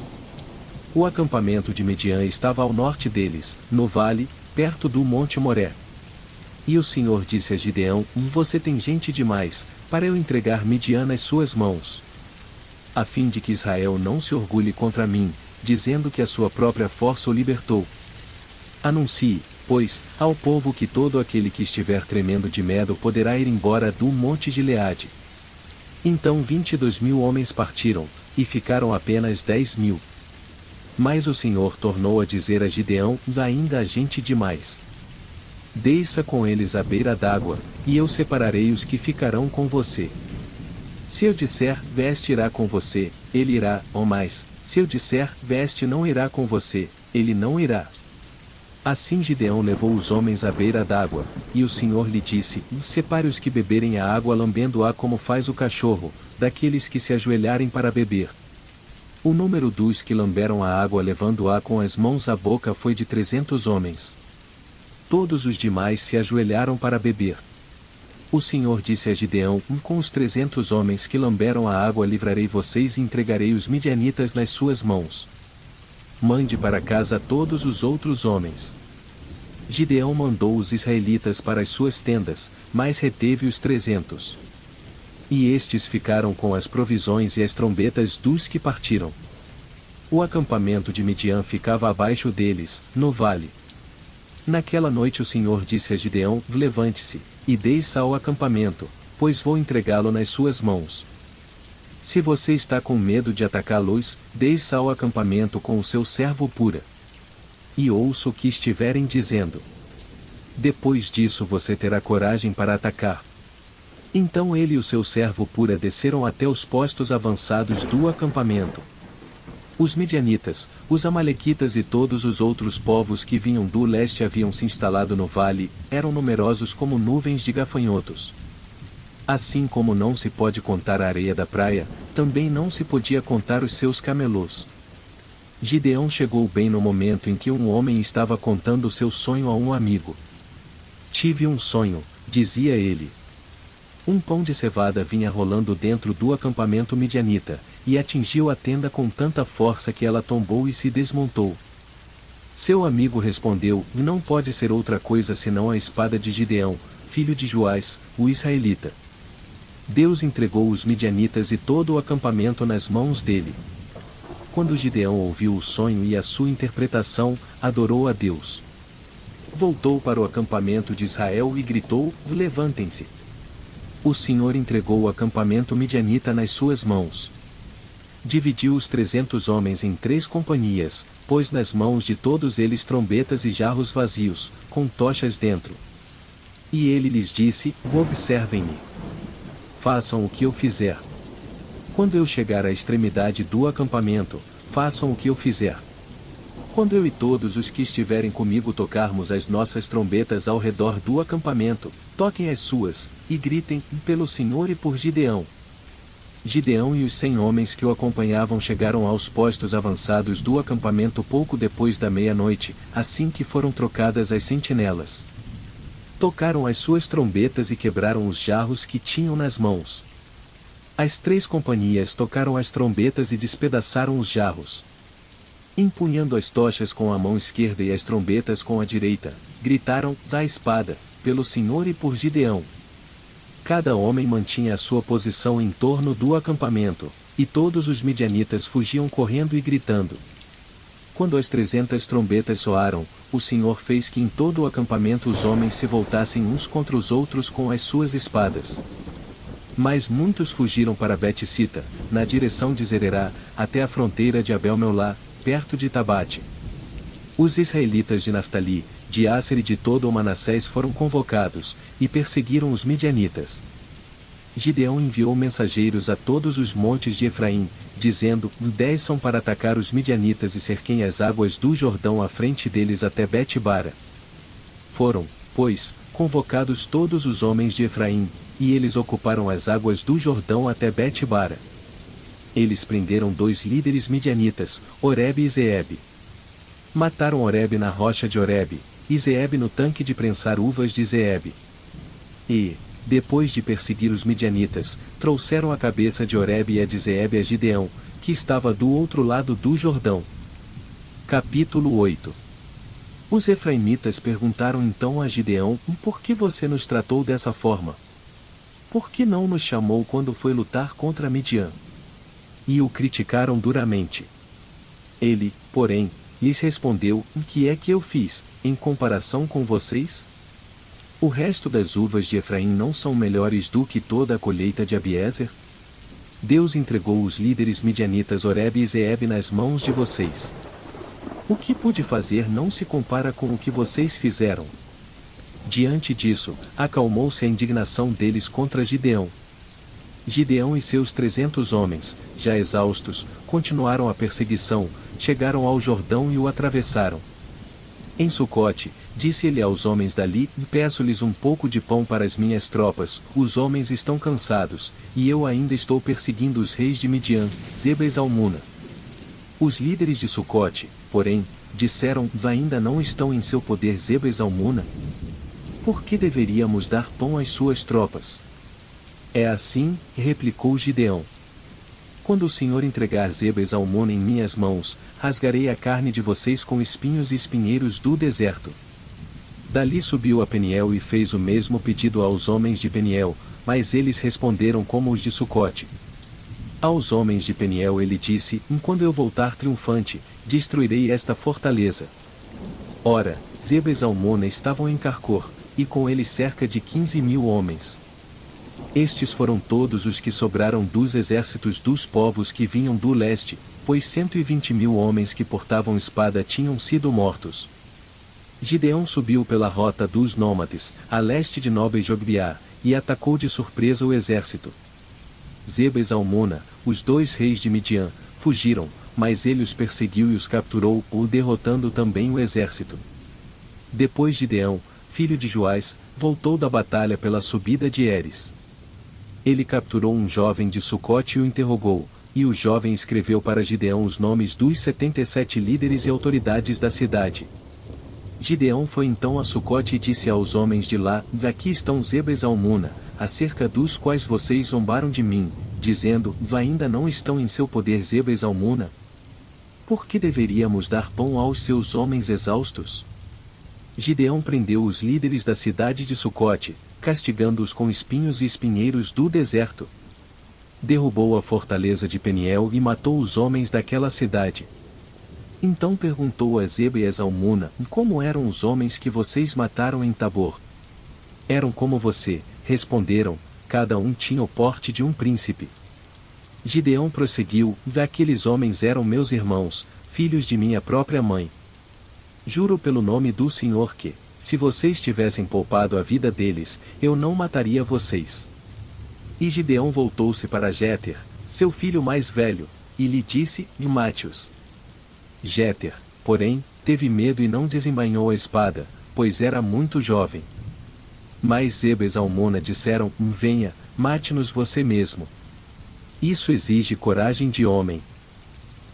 O acampamento de Midian estava ao norte deles, no vale, perto do monte Moré. E o Senhor disse a Gideão: Você tem gente demais, para eu entregar Midian nas suas mãos. A fim de que Israel não se orgulhe contra mim, dizendo que a sua própria força o libertou. Anuncie, pois, ao povo que todo aquele que estiver tremendo de medo poderá ir embora do monte Gileade. Então 22.000 homens partiram, e ficaram apenas 10.000. Mas o Senhor tornou a dizer a Gideão: Ainda há gente demais. Desça com eles à beira d'água, e eu separarei os que ficarão com você. Se eu disser, Veste irá com você, ele irá, ou mais, se eu disser, Veste não irá com você, ele não irá. Assim Gideão levou os homens à beira d'água, e o Senhor lhe disse: Separe os que beberem a água lambendo-a como faz o cachorro, daqueles que se ajoelharem para beber. O número dos que lamberam a água levando-a com as mãos à boca foi de 300 homens. Todos os demais se ajoelharam para beber. O Senhor disse a Gideão: Com os 300 homens que lamberam a água livrarei vocês e entregarei os midianitas nas suas mãos. Mande para casa todos os outros homens. Gideão mandou os israelitas para as suas tendas, mas reteve os 300. E estes ficaram com as provisões e as trombetas dos que partiram. O acampamento de Midian ficava abaixo deles, no vale. Naquela noite o Senhor disse a Gideão: Levante-se, e desça ao acampamento, pois vou entregá-lo nas suas mãos. Se você está com medo de atacá-los, desça ao acampamento com o seu servo Pura. E ouça o que estiverem dizendo. Depois disso você terá coragem para atacar. Então ele e o seu servo Pura desceram até os postos avançados do acampamento. Os midianitas, os amalequitas e todos os outros povos que vinham do leste haviam se instalado no vale, eram numerosos como nuvens de gafanhotos. Assim como não se pode contar a areia da praia, também não se podia contar os seus camelôs. Gideão chegou bem no momento em que um homem estava contando seu sonho a um amigo. Tive um sonho, dizia ele. Um pão de cevada vinha rolando dentro do acampamento midianita, e atingiu a tenda com tanta força que ela tombou e se desmontou. Seu amigo respondeu: Não pode ser outra coisa senão a espada de Gideão, filho de Joás, o israelita. Deus entregou os midianitas e todo o acampamento nas mãos dele. Quando Gideão ouviu o sonho e a sua interpretação, adorou a Deus. Voltou para o acampamento de Israel e gritou: Levantem-se! O Senhor entregou o acampamento midianita nas suas mãos. Dividiu os 300 homens em 3 companhias, pôs nas mãos de todos eles trombetas e jarros vazios, com tochas dentro. E ele lhes disse: Observem-me. Façam o que eu fizer. Quando eu chegar à extremidade do acampamento, façam o que eu fizer. Quando eu e todos os que estiverem comigo tocarmos as nossas trombetas ao redor do acampamento, toquem as suas, e gritem, pelo Senhor e por Gideão. Gideão e os 100 homens que o acompanhavam chegaram aos postos avançados do acampamento pouco depois da meia-noite, assim que foram trocadas as sentinelas. Tocaram as suas trombetas e quebraram os jarros que tinham nas mãos. As 3 companhias tocaram as trombetas e despedaçaram os jarros. Empunhando as tochas com a mão esquerda e as trombetas com a direita, gritaram: "Da espada, pelo Senhor e por Gideão." Cada homem mantinha a sua posição em torno do acampamento, e todos os midianitas fugiam correndo e gritando. Quando as 300 trombetas soaram, o Senhor fez que em todo o acampamento os homens se voltassem uns contra os outros com as suas espadas. Mas muitos fugiram para Bet-sita, na direção de Zererá, até a fronteira de Abel-Meolá, perto de Tabate. Os israelitas de Naftali, de Asser e de todo o Manassés foram convocados, e perseguiram os midianitas. Gideão enviou mensageiros a todos os montes de Efraim, dizendo: 10 são para atacar os midianitas e cerquem as águas do Jordão à frente deles até Bet-bara. Foram, pois, convocados todos os homens de Efraim, e eles ocuparam as águas do Jordão até Bet-bara. Eles prenderam 2 líderes midianitas, Oreb e Zeebe. Mataram Oreb na rocha de Oreb, e Zeebe no tanque de prensar uvas de Zeebe. E, depois de perseguir os midianitas, trouxeram a cabeça de Oreb e a de Zeebe a Gideão, que estava do outro lado do Jordão. Capítulo 8. Os efraimitas perguntaram então a Gideão: por que você nos tratou dessa forma? Por que não nos chamou quando foi lutar contra Midian? E o criticaram duramente. Ele, porém, lhes respondeu: o que é que eu fiz, em comparação com vocês? O resto das uvas de Efraim não são melhores do que toda a colheita de Abiezer? Deus entregou os líderes midianitas Oreb e Zeebe nas mãos de vocês. O que pude fazer não se compara com o que vocês fizeram. Diante disso, acalmou-se a indignação deles contra Gideão. Gideão e seus 300 homens, já exaustos, continuaram a perseguição, chegaram ao Jordão e o atravessaram. Em Sucote, disse ele aos homens dali: peço-lhes um pouco de pão para as minhas tropas, os homens estão cansados, e eu ainda estou perseguindo os reis de Midian, Zeba e Zalmuna. Os líderes de Sucote, porém, disseram: ainda não estão em seu poder Zeba e Zalmuna? Por que deveríamos dar pão às suas tropas? É assim, replicou Gideão. Quando o Senhor entregar Zeba e Zalmuna em minhas mãos, rasgarei a carne de vocês com espinhos e espinheiros do deserto. Dali subiu a Peniel e fez o mesmo pedido aos homens de Peniel, mas eles responderam como os de Sucote. Aos homens de Peniel ele disse: quando eu voltar triunfante, destruirei esta fortaleza. Ora, Zeba e Zalmuna estavam em Carcor, e com eles cerca de 15.000 homens. Estes foram todos os que sobraram dos exércitos dos povos que vinham do leste, pois 120.000 homens que portavam espada tinham sido mortos. Gideão subiu pela rota dos nômades, a leste de Noba e Jogbeá, e atacou de surpresa o exército. Zeba e Zalmuna, os 2 reis de Midian, fugiram, mas ele os perseguiu e os capturou, derrotando também o exército. Depois Gideão, filho de Joás, voltou da batalha pela subida de Eres. Ele capturou um jovem de Sucote e o interrogou, e o jovem escreveu para Gideão os nomes dos 77 líderes e autoridades da cidade. Gideão foi então a Sucote e disse aos homens de lá: aqui estão Zeba e Zalmuna, acerca dos quais vocês zombaram de mim, dizendo: ainda não estão em seu poder Zeba e Zalmuna? Por que deveríamos dar pão aos seus homens exaustos? Gideão prendeu os líderes da cidade de Sucote, castigando-os com espinhos e espinheiros do deserto. Derrubou a fortaleza de Peniel e matou os homens daquela cidade. Então perguntou a Zeba e a Zalmuna: como eram os homens que vocês mataram em Tabor? Eram como você, responderam, cada um tinha o porte de um príncipe. Gideão prosseguiu: aqueles homens eram meus irmãos, filhos de minha própria mãe. Juro pelo nome do Senhor que, se vocês tivessem poupado a vida deles, eu não mataria vocês. E Gideão voltou-se para Jéter, seu filho mais velho, e lhe disse: mate-os. Jéter, porém, teve medo e não desembainhou a espada, pois era muito jovem. Mas Zeba e Zalmuna disseram: venha, mate-nos você mesmo. Isso exige coragem de homem.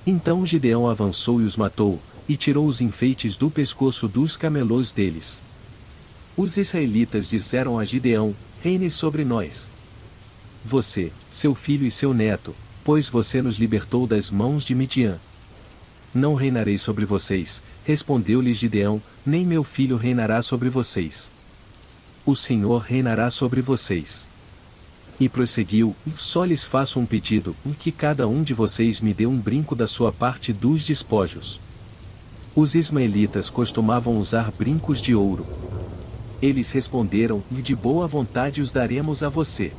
Então Gideão avançou e os matou, e tirou os enfeites do pescoço dos camelôs deles. Os israelitas disseram a Gideão: reine sobre nós. Você, seu filho e seu neto, pois você nos libertou das mãos de Midian. Não reinarei sobre vocês, respondeu-lhes Gideão, nem meu filho reinará sobre vocês. O Senhor reinará sobre vocês. E prosseguiu: só lhes faço um pedido, que cada um de vocês me dê um brinco da sua parte dos despojos. Os ismaelitas costumavam usar brincos de ouro. Eles responderam: de boa vontade os daremos a você.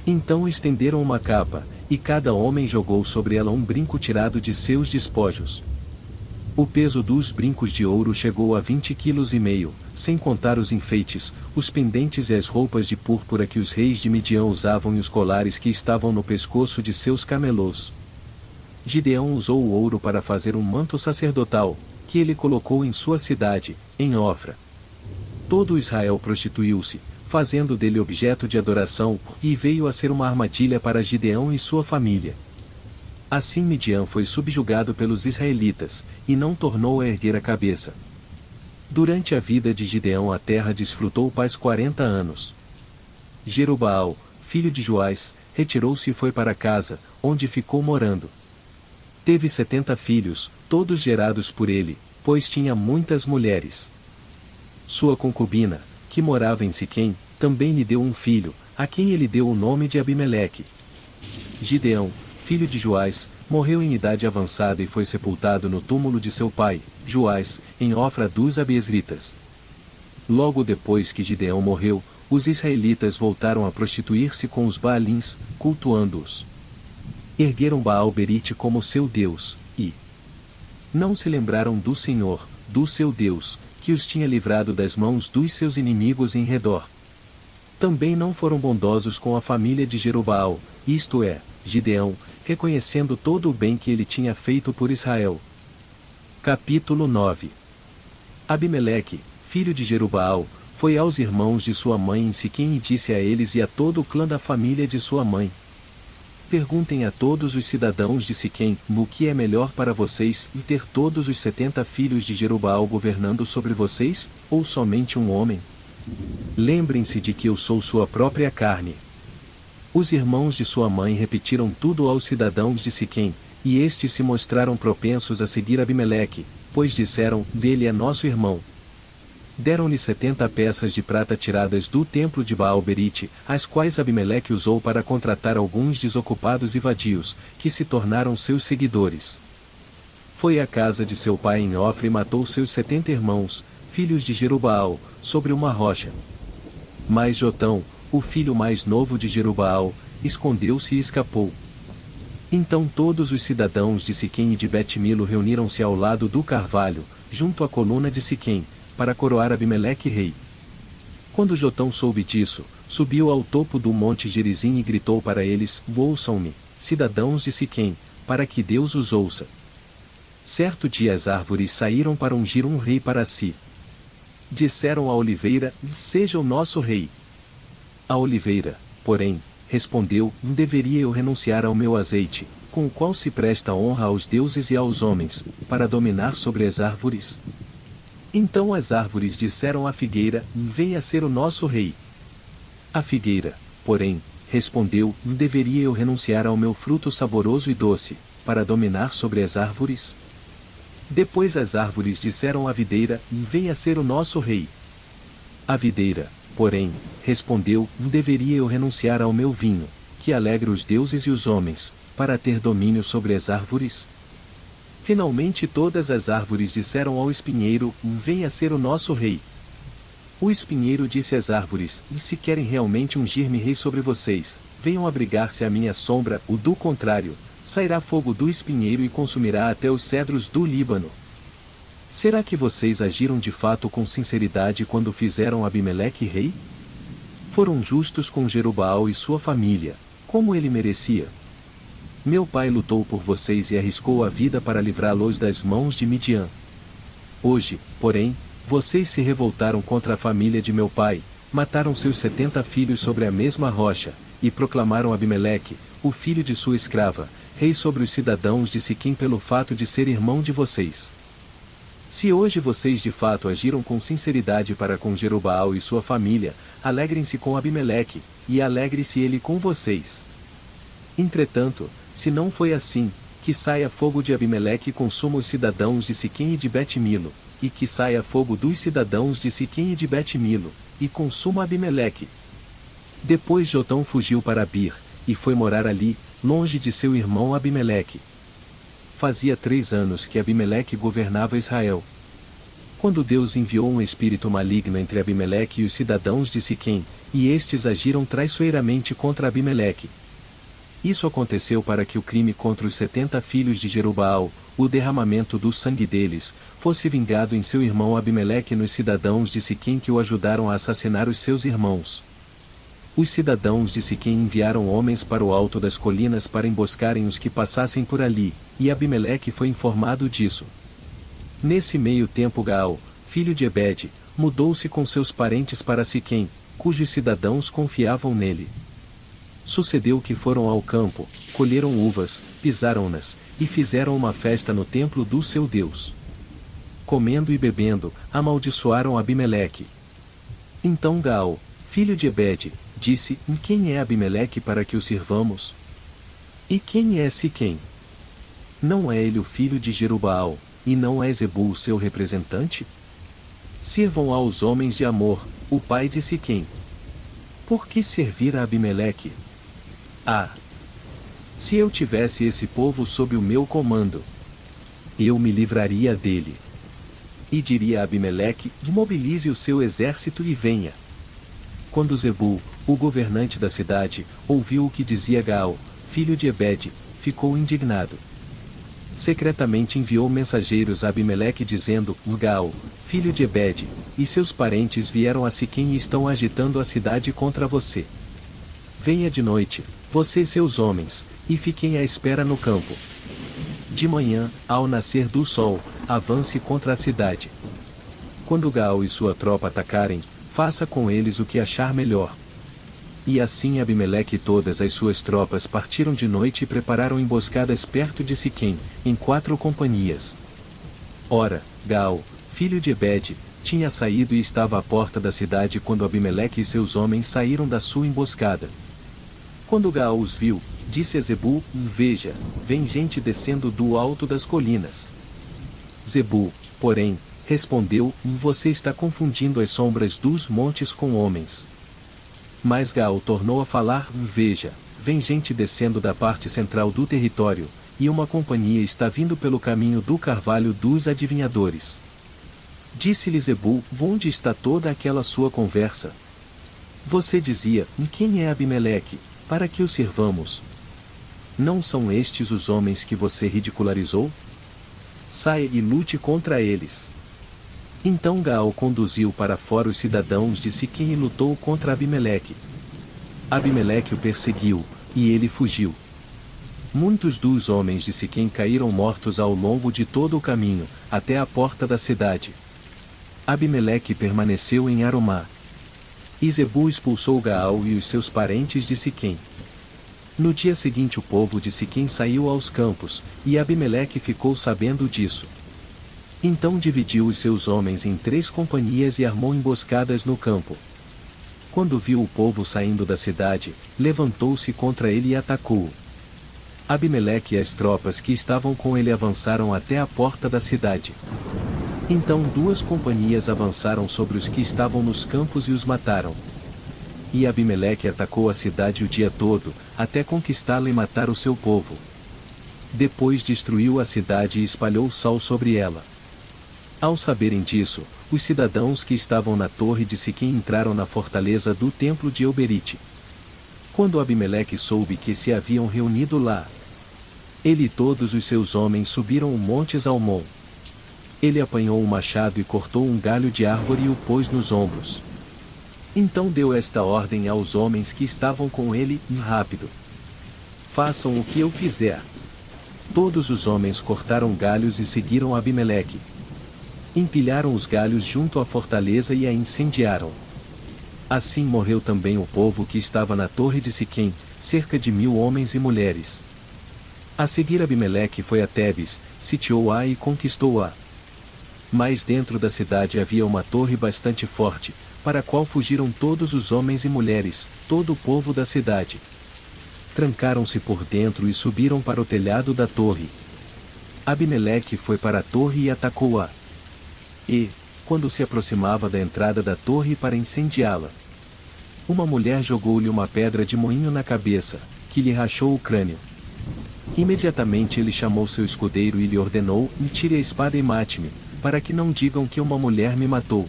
Então estenderam uma capa, e cada homem jogou sobre ela um brinco tirado de seus despojos. O peso dos brincos de ouro chegou a 20,5 kg, sem contar os enfeites, os pendentes e as roupas de púrpura que os reis de Midian usavam e os colares que estavam no pescoço de seus camelôs. Gideão usou o ouro para fazer um manto sacerdotal, que ele colocou em sua cidade, em Ofra. Todo Israel prostituiu-se, fazendo dele objeto de adoração, e veio a ser uma armadilha para Gideão e sua família. Assim Midian foi subjugado pelos israelitas, e não tornou a erguer a cabeça. Durante a vida de Gideão a terra desfrutou paz 40 anos. Jerubaal, filho de Joás, retirou-se e foi para casa, onde ficou morando. Teve 70 filhos, todos gerados por ele, pois tinha muitas mulheres. Sua concubina, que morava em Siquém, também lhe deu um filho, a quem ele deu o nome de Abimeleque. Gideão, filho de Joás, morreu em idade avançada e foi sepultado no túmulo de seu pai, Joás, em Ofra dos Abiezritas. Logo depois que Gideão morreu, os israelitas voltaram a prostituir-se com os Baalins, cultuando-os. Ergueram Baal-Berite como seu Deus, e não se lembraram do Senhor, do seu Deus, que os tinha livrado das mãos dos seus inimigos em redor. Também não foram bondosos com a família de Jerubaal, isto é, Gideão, reconhecendo todo o bem que ele tinha feito por Israel. Capítulo 9. Abimeleque, filho de Jerubaal, foi aos irmãos de sua mãe em Siquém e disse a eles e a todo o clã da família de sua mãe: perguntem a todos os cidadãos de Siquém, o que é melhor para vocês, e ter todos os 70 filhos de Jerubaal governando sobre vocês, ou somente um homem? Lembrem-se de que eu sou sua própria carne. Os irmãos de sua mãe repetiram tudo aos cidadãos de Siquém, e estes se mostraram propensos a seguir Abimeleque, pois disseram: dele é nosso irmão. Deram-lhe 70 peças de prata tiradas do templo de Baal-Berite, as quais Abimeleque usou para contratar alguns desocupados e vadios, que se tornaram seus seguidores. Foi à casa de seu pai em Ofra e matou seus 70 irmãos, filhos de Jerubaal, sobre uma rocha. Mas Jotão, o filho mais novo de Jerubaal, escondeu-se e escapou. Então todos os cidadãos de Siquém e de Bet-Milo reuniram-se ao lado do carvalho, junto à coluna de Siquém, para coroar Abimeleque rei. Quando Jotão soube disso, subiu ao topo do monte Gerizim e gritou para eles: ouçam-me, cidadãos de Siquém, para que Deus os ouça. Certo dia as árvores saíram para ungir um rei para si. Disseram à oliveira: seja o nosso rei. A oliveira, porém, respondeu: deveria eu renunciar ao meu azeite, com o qual se presta honra aos deuses e aos homens, para dominar sobre as árvores? Então as árvores disseram à figueira: venha ser o nosso rei. A figueira, porém, respondeu: deveria eu renunciar ao meu fruto saboroso e doce, para dominar sobre as árvores? Depois as árvores disseram à videira: venha ser o nosso rei. A videira, porém, respondeu: deveria eu renunciar ao meu vinho, que alegra os deuses e os homens, para ter domínio sobre as árvores? Finalmente todas as árvores disseram ao espinheiro: venha ser o nosso rei. O espinheiro disse às árvores: e se querem realmente ungir-me rei sobre vocês, venham abrigar-se à minha sombra, o do contrário, sairá fogo do espinheiro e consumirá até os cedros do Líbano. Será que vocês agiram de fato com sinceridade quando fizeram Abimeleque rei? Foram justos com Jerubaal e sua família, como ele merecia. Meu pai lutou por vocês e arriscou a vida para livrá-los das mãos de Midian. Hoje, porém, vocês se revoltaram contra a família de meu pai, mataram seus 70 filhos sobre a mesma rocha, e proclamaram Abimeleque, o filho de sua escrava, rei sobre os cidadãos de Siquém pelo fato de ser irmão de vocês. Se hoje vocês de fato agiram com sinceridade para com Jerubaal e sua família, alegrem-se com Abimeleque, e alegre-se ele com vocês. Entretanto, se não foi assim, que saia fogo de Abimeleque e consuma os cidadãos de Siquém e de Bet-Milo, e que saia fogo dos cidadãos de Siquém e de Bet-Milo, e consuma Abimeleque. Depois Jotão fugiu para Bir, e foi morar ali, longe de seu irmão Abimeleque. Fazia 3 anos que Abimeleque governava Israel. Quando Deus enviou um espírito maligno entre Abimeleque e os cidadãos de Siquém, e estes agiram traiçoeiramente contra Abimeleque. Isso aconteceu para que o crime contra os 70 filhos de Jerubaal, o derramamento do sangue deles, fosse vingado em seu irmão Abimeleque nos cidadãos de Siquém que o ajudaram a assassinar os seus irmãos. Os cidadãos de Siquém enviaram homens para o alto das colinas para emboscarem os que passassem por ali, e Abimeleque foi informado disso. Nesse meio tempo Gaal, filho de Ebed, mudou-se com seus parentes para Siquém, cujos cidadãos confiavam nele. Sucedeu que foram ao campo, colheram uvas, pisaram-nas, e fizeram uma festa no templo do seu Deus. Comendo e bebendo, amaldiçoaram Abimeleque. Então Gaal, filho de Ebede, disse: Quem é Abimeleque para que o sirvamos? E quem é Siquém? Não é ele o filho de Jerubaal, e não é Zebul o seu representante? Sirvam aos homens de Amor, o pai de Siquém. Por que servir a Abimeleque? Se eu tivesse esse povo sob o meu comando, eu me livraria dele. E diria a Abimeleque: mobilize o seu exército e venha. Quando Zebul, o governante da cidade, ouviu o que dizia Gaal, filho de Ebede, ficou indignado. Secretamente enviou mensageiros a Abimeleque dizendo: Gaal, filho de Ebede, e seus parentes vieram a Siquém e estão agitando a cidade contra você. Venha de noite, você e seus homens, e fiquem à espera no campo. De manhã, ao nascer do sol, avance contra a cidade. Quando Gaal e sua tropa atacarem, faça com eles o que achar melhor. E assim Abimeleque e todas as suas tropas partiram de noite e prepararam emboscadas perto de Siquém, em 4 companhias. Ora, Gaal, filho de Ebede, tinha saído e estava à porta da cidade quando Abimeleque e seus homens saíram da sua emboscada. Quando Gaal os viu, disse a Zebul: Veja, vem gente descendo do alto das colinas. Zebul, porém, respondeu: Você está confundindo as sombras dos montes com homens. Mas Gaal tornou a falar: Veja, vem gente descendo da parte central do território, e uma companhia está vindo pelo caminho do carvalho dos adivinhadores. Disse-lhe Zebul: Onde está toda aquela sua conversa? Você dizia: Quem é Abimeleque, para que o sirvamos? Não são estes os homens que você ridicularizou? Saia e lute contra eles. Então Gaal conduziu para fora os cidadãos de Siquém e lutou contra Abimeleque. Abimeleque o perseguiu, e ele fugiu. Muitos dos homens de Siquém caíram mortos ao longo de todo o caminho, até a porta da cidade. Abimeleque permaneceu em Arumá. E Zebul expulsou Gaal e os seus parentes de Siquém. No dia seguinte o povo de Siquém saiu aos campos, e Abimeleque ficou sabendo disso. Então dividiu os seus homens em 3 companhias e armou emboscadas no campo. Quando viu o povo saindo da cidade, levantou-se contra ele e atacou-o. Abimeleque e as tropas que estavam com ele avançaram até a porta da cidade. Então 2 companhias avançaram sobre os que estavam nos campos e os mataram. E Abimeleque atacou a cidade o dia todo, até conquistá-la e matar o seu povo. Depois destruiu a cidade e espalhou sal sobre ela. Ao saberem disso, os cidadãos que estavam na torre de Siquém entraram na fortaleza do templo de Oberite. Quando Abimeleque soube que se haviam reunido lá, ele e todos os seus homens subiram o monte Zalmon. Ele apanhou um machado e cortou um galho de árvore e o pôs nos ombros. Então deu esta ordem aos homens que estavam com ele: rápido! Façam o que eu fizer. Todos os homens cortaram galhos e seguiram Abimeleque. Empilharam os galhos junto à fortaleza e a incendiaram. Assim morreu também o povo que estava na torre de Siquém, cerca de 1000 homens e mulheres. A seguir Abimeleque foi a Tebes, sitiou-a e conquistou-a. Mas dentro da cidade havia uma torre bastante forte, para a qual fugiram todos os homens e mulheres, todo o povo da cidade. Trancaram-se por dentro e subiram para o telhado da torre. Abimeleque foi para a torre e atacou-a. E, quando se aproximava da entrada da torre para incendiá-la, uma mulher jogou-lhe uma pedra de moinho na cabeça, que lhe rachou o crânio. Imediatamente ele chamou seu escudeiro e lhe ordenou: tire a espada e mate-me, para que não digam que uma mulher me matou.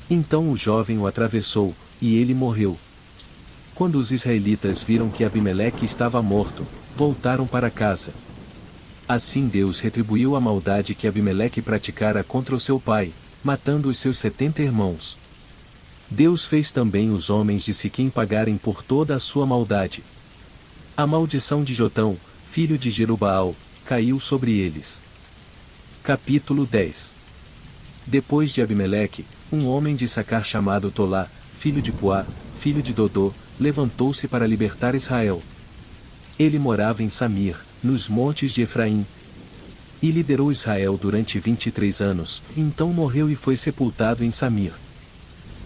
Então o jovem o atravessou, e ele morreu. Quando os israelitas viram que Abimeleque estava morto, voltaram para casa. Assim Deus retribuiu a maldade que Abimeleque praticara contra o seu pai, matando os seus 70 irmãos. Deus fez também os homens de Siquém pagarem por toda a sua maldade. A maldição de Jotão, filho de Jerubaal, caiu sobre eles. Capítulo 10. Depois de Abimeleque, um homem de Sacar chamado Tolá, filho de Puá, filho de Dodô, levantou-se para libertar Israel. Ele morava em Samir, nos montes de Efraim, e liderou Israel durante 23 anos, então morreu e foi sepultado em Samir.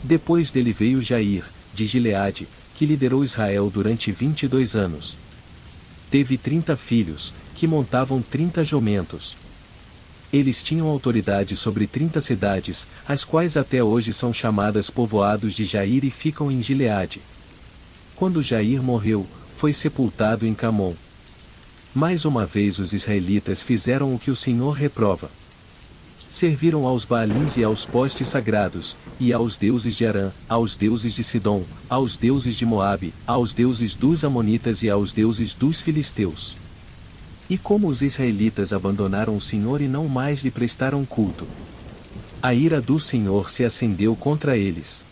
Depois dele veio Jair, de Gileade, que liderou Israel durante 22 anos. Teve 30 filhos, que montavam 30 jumentos. Eles tinham autoridade sobre 30 cidades, as quais até hoje são chamadas povoados de Jair e ficam em Gileade. Quando Jair morreu, foi sepultado em Camom. Mais uma vez os israelitas fizeram o que o Senhor reprova. Serviram aos Baalins e aos postes sagrados, e aos deuses de Arã, aos deuses de Sidom, aos deuses de Moabe, aos deuses dos Amonitas e aos deuses dos Filisteus. E como os israelitas abandonaram o Senhor e não mais lhe prestaram culto, a ira do Senhor se acendeu contra eles.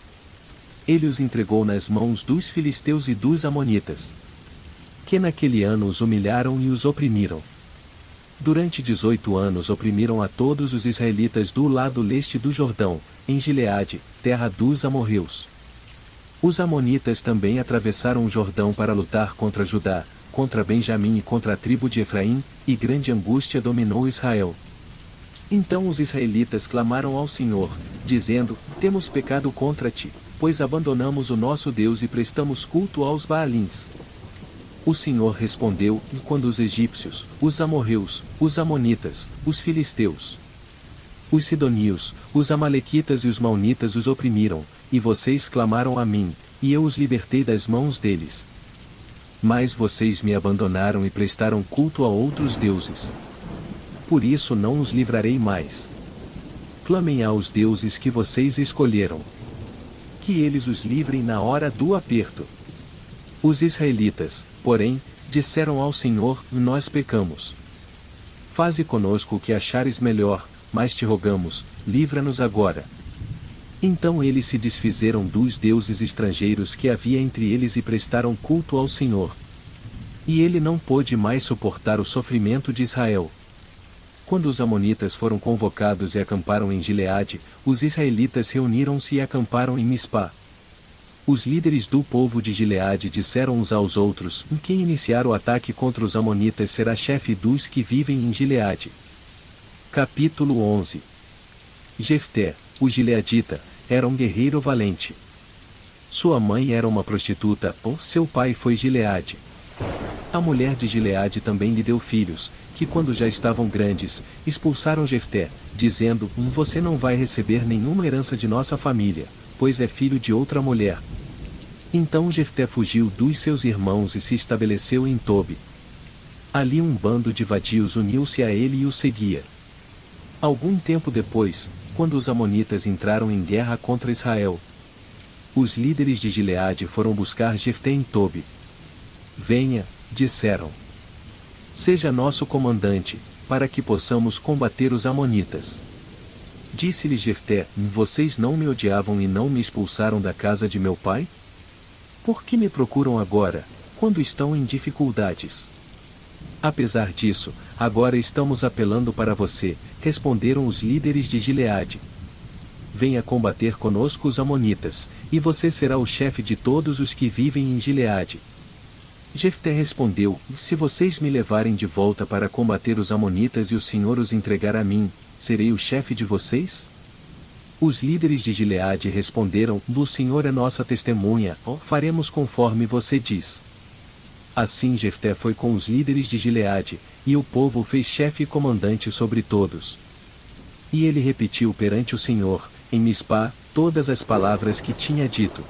Ele os entregou nas mãos dos filisteus e dos amonitas, que naquele ano os humilharam e os oprimiram. Durante 18 anos oprimiram a todos os israelitas do lado leste do Jordão, em Gileade, terra dos amorreus. Os amonitas também atravessaram o Jordão para lutar contra Judá, contra Benjamim e contra a tribo de Efraim, e grande angústia dominou Israel. Então os israelitas clamaram ao Senhor, dizendo: Temos pecado contra ti, pois abandonamos o nosso Deus e prestamos culto aos Baalins. O Senhor respondeu: quando os egípcios, os amorreus, os amonitas, os filisteus, os sidonios, os amalequitas e os maonitas os oprimiram, e vocês clamaram a mim, e eu os libertei das mãos deles. Mas vocês me abandonaram e prestaram culto a outros deuses. Por isso não os livrarei mais. Clamem aos deuses que vocês escolheram, que eles os livrem na hora do aperto. Os israelitas, porém, disseram ao Senhor: Nós pecamos. Faze conosco o que achares melhor, mas te rogamos, livra-nos agora. Então eles se desfizeram dos deuses estrangeiros que havia entre eles e prestaram culto ao Senhor. E ele não pôde mais suportar o sofrimento de Israel. Quando os amonitas foram convocados e acamparam em Gileade, os israelitas reuniram-se e acamparam em Mispá. Os líderes do povo de Gileade disseram uns aos outros: Quem iniciar o ataque contra os amonitas será chefe dos que vivem em Gileade. Capítulo 11. Jefté, o gileadita, era um guerreiro valente. Sua mãe era uma prostituta, seu pai foi Gileade. A mulher de Gileade também lhe deu filhos, que quando já estavam grandes, expulsaram Jefté, dizendo: Você não vai receber nenhuma herança de nossa família, pois é filho de outra mulher. Então Jefté fugiu dos seus irmãos e se estabeleceu em Tobi. Ali um bando de vadios uniu-se a ele e o seguia. Algum tempo depois, quando os amonitas entraram em guerra contra Israel, os líderes de Gileade foram buscar Jefté em Tobi. Venha, disseram. Seja nosso comandante, para que possamos combater os amonitas. Disse-lhes Jefté: Vocês não me odiavam e não me expulsaram da casa de meu pai? Por que me procuram agora, quando estão em dificuldades? Apesar disso, agora estamos apelando para você, responderam os líderes de Gileade. Venha combater conosco os amonitas, e você será o chefe de todos os que vivem em Gileade. Jefté respondeu: Se vocês me levarem de volta para combater os amonitas e o Senhor os entregar a mim, serei o chefe de vocês? Os líderes de Gileade responderam: O Senhor é nossa testemunha, faremos conforme você diz. Assim Jefté foi com os líderes de Gileade, e o povo o fez chefe e comandante sobre todos. E ele repetiu perante o Senhor, em Mispá, todas as palavras que tinha dito.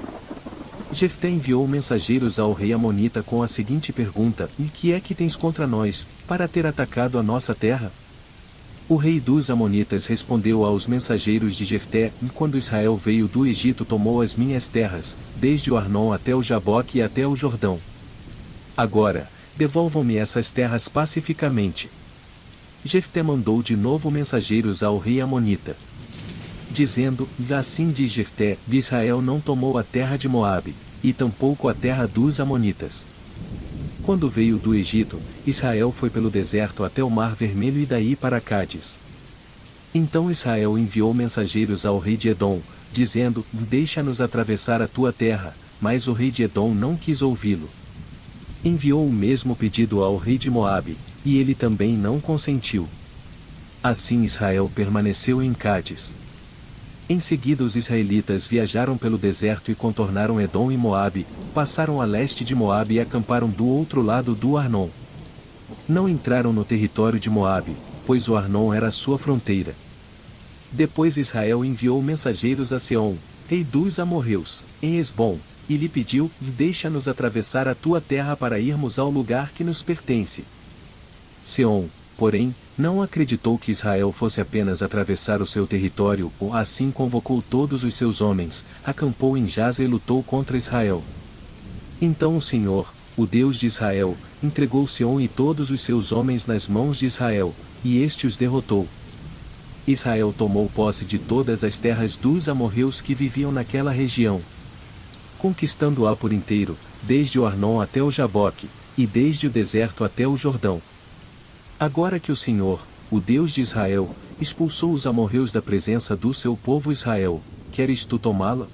Jefté enviou mensageiros ao rei amonita com a seguinte pergunta: O que é que tens contra nós, para ter atacado a nossa terra? O rei dos amonitas respondeu aos mensageiros de Jefté: Quando Israel veio do Egito tomou as minhas terras, desde o Arnon até o Jaboque e até o Jordão. Agora, devolvam-me essas terras pacificamente. Jefté mandou de novo mensageiros ao rei amonita, dizendo: Assim diz Jefté: Israel não tomou a terra de Moabe, e tampouco a terra dos amonitas. Quando veio do Egito, Israel foi pelo deserto até o Mar Vermelho e daí para Cádiz. Então Israel enviou mensageiros ao rei de Edom, dizendo: Deixa-nos atravessar a tua terra, mas o rei de Edom não quis ouvi-lo. Enviou o mesmo pedido ao rei de Moabe, e ele também não consentiu. Assim Israel permaneceu em Cádiz. Em seguida os israelitas viajaram pelo deserto e contornaram Edom e Moabe, passaram a leste de Moabe e acamparam do outro lado do Arnon. Não entraram no território de Moabe, pois o Arnon era a sua fronteira. Depois Israel enviou mensageiros a Seom, rei dos amorreus, em Esbom, e lhe pediu: Deixa-nos atravessar a tua terra para irmos ao lugar que nos pertence. Seom, porém, não acreditou que Israel fosse apenas atravessar o seu território, ou assim convocou todos os seus homens, acampou em Jaza e lutou contra Israel. Então o Senhor, o Deus de Israel, entregou Seom e todos os seus homens nas mãos de Israel, e este os derrotou. Israel tomou posse de todas as terras dos amorreus que viviam naquela região, conquistando-a por inteiro, desde o Arnon até o Jaboque, e desde o deserto até o Jordão. Agora que o Senhor, o Deus de Israel, expulsou os amorreus da presença do seu povo Israel, queres tu tomá-la?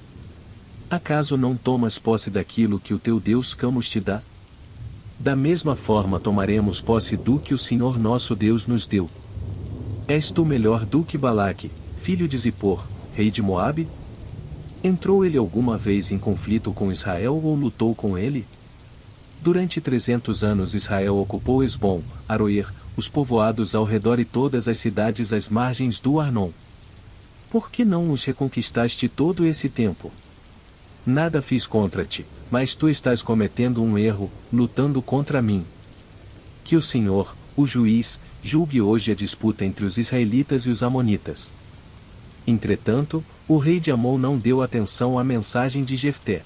Acaso não tomas posse daquilo que o teu Deus Camus te dá? Da mesma forma tomaremos posse do que o Senhor nosso Deus nos deu. És tu melhor do que Balaque, filho de Zippor, rei de Moabe? Entrou ele alguma vez em conflito com Israel ou lutou com ele? Durante 300 anos Israel ocupou Esbom, Aroer, os povoados ao redor e todas as cidades às margens do Arnon. Por que não os reconquistaste todo esse tempo? Nada fiz contra ti, mas tu estás cometendo um erro, lutando contra mim. Que o Senhor, o juiz, julgue hoje a disputa entre os israelitas e os amonitas. Entretanto, o rei de Amon não deu atenção à mensagem de Jefté.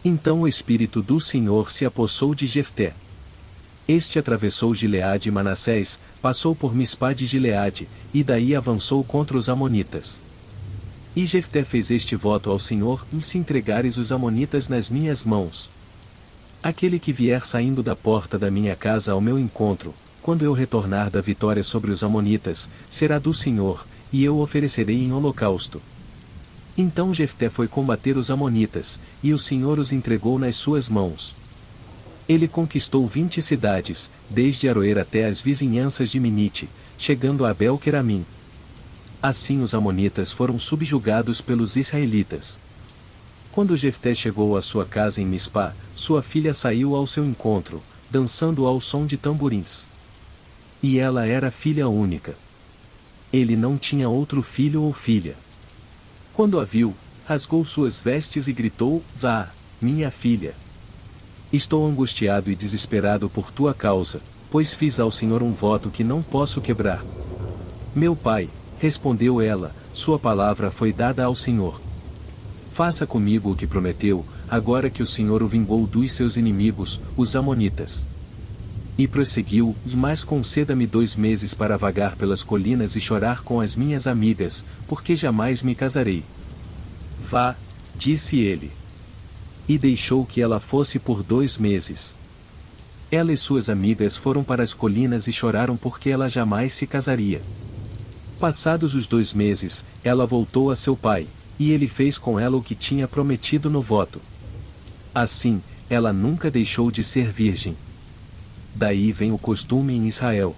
Então o Espírito do Senhor se apossou de Jefté. Este atravessou Gileade e Manassés, passou por Mispá de Gileade, e daí avançou contra os amonitas. E Jefté fez este voto ao Senhor: se entregares os amonitas nas minhas mãos, aquele que vier saindo da porta da minha casa ao meu encontro, quando eu retornar da vitória sobre os amonitas, será do Senhor, e eu o oferecerei em holocausto. Então Jefté foi combater os amonitas, e o Senhor os entregou nas suas mãos. Ele conquistou 20 cidades, desde Aroer até as vizinhanças de Minite, chegando a Abel-Queramim. Assim os amonitas foram subjugados pelos israelitas. Quando Jefté chegou à sua casa em Mispá, sua filha saiu ao seu encontro, dançando ao som de tamborins. E ela era filha única. Ele não tinha outro filho ou filha. Quando a viu, rasgou suas vestes e gritou: Ah, minha filha! Estou angustiado e desesperado por tua causa, pois fiz ao Senhor um voto que não posso quebrar. Meu pai, respondeu ela, sua palavra foi dada ao Senhor. Faça comigo o que prometeu, agora que o Senhor o vingou dos seus inimigos, os amonitas. E prosseguiu: Mas conceda-me 2 meses para vagar pelas colinas e chorar com as minhas amigas, porque jamais me casarei. Vá, disse ele. E deixou que ela fosse por 2 meses. Ela e suas amigas foram para as colinas e choraram porque ela jamais se casaria. Passados os 2 meses, ela voltou a seu pai, e ele fez com ela o que tinha prometido no voto. Assim, ela nunca deixou de ser virgem. Daí vem o costume em Israel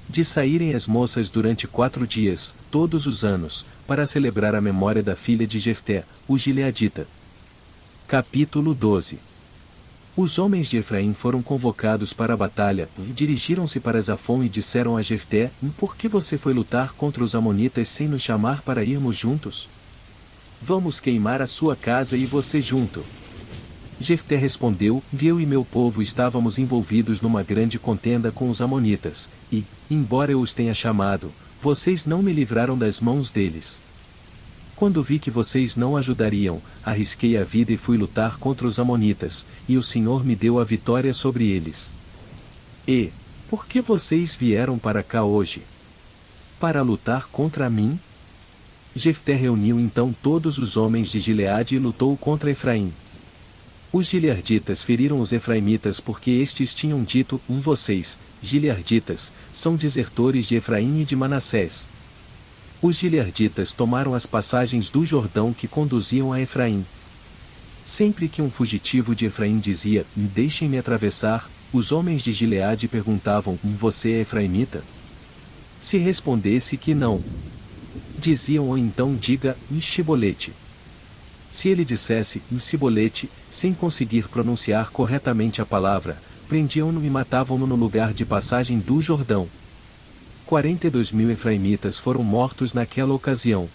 de saírem as moças durante 4 dias, todos os anos, para celebrar a memória da filha de Jefté, o gileadita. Capítulo 12. Os homens de Efraim foram convocados para a batalha, e dirigiram-se para Zafon e disseram a Jefté: Por que você foi lutar contra os amonitas sem nos chamar para irmos juntos? Vamos queimar a sua casa e você junto. Jefté respondeu: Eu e meu povo estávamos envolvidos numa grande contenda com os amonitas, e, embora eu os tenha chamado, vocês não me livraram das mãos deles. Quando vi que vocês não ajudariam, arrisquei a vida e fui lutar contra os amonitas, e o Senhor me deu a vitória sobre eles. E, por que vocês vieram para cá hoje? Para lutar contra mim? Jefté reuniu então todos os homens de Gileade e lutou contra Efraim. Os gilearditas feriram os efraimitas porque estes tinham dito: Vocês, gilearditas, são desertores de Efraim e de Manassés. Os gileaditas tomaram as passagens do Jordão que conduziam a Efraim. Sempre que um fugitivo de Efraim dizia, deixem-me atravessar, os homens de Gileade perguntavam, você é efraimita? Se respondesse que não, diziam ou então diga, Shibolete. Se ele dissesse, Shibolete, sem conseguir pronunciar corretamente a palavra, prendiam-no e matavam-no no lugar de passagem do Jordão. 42.000 efraimitas foram mortos naquela ocasião.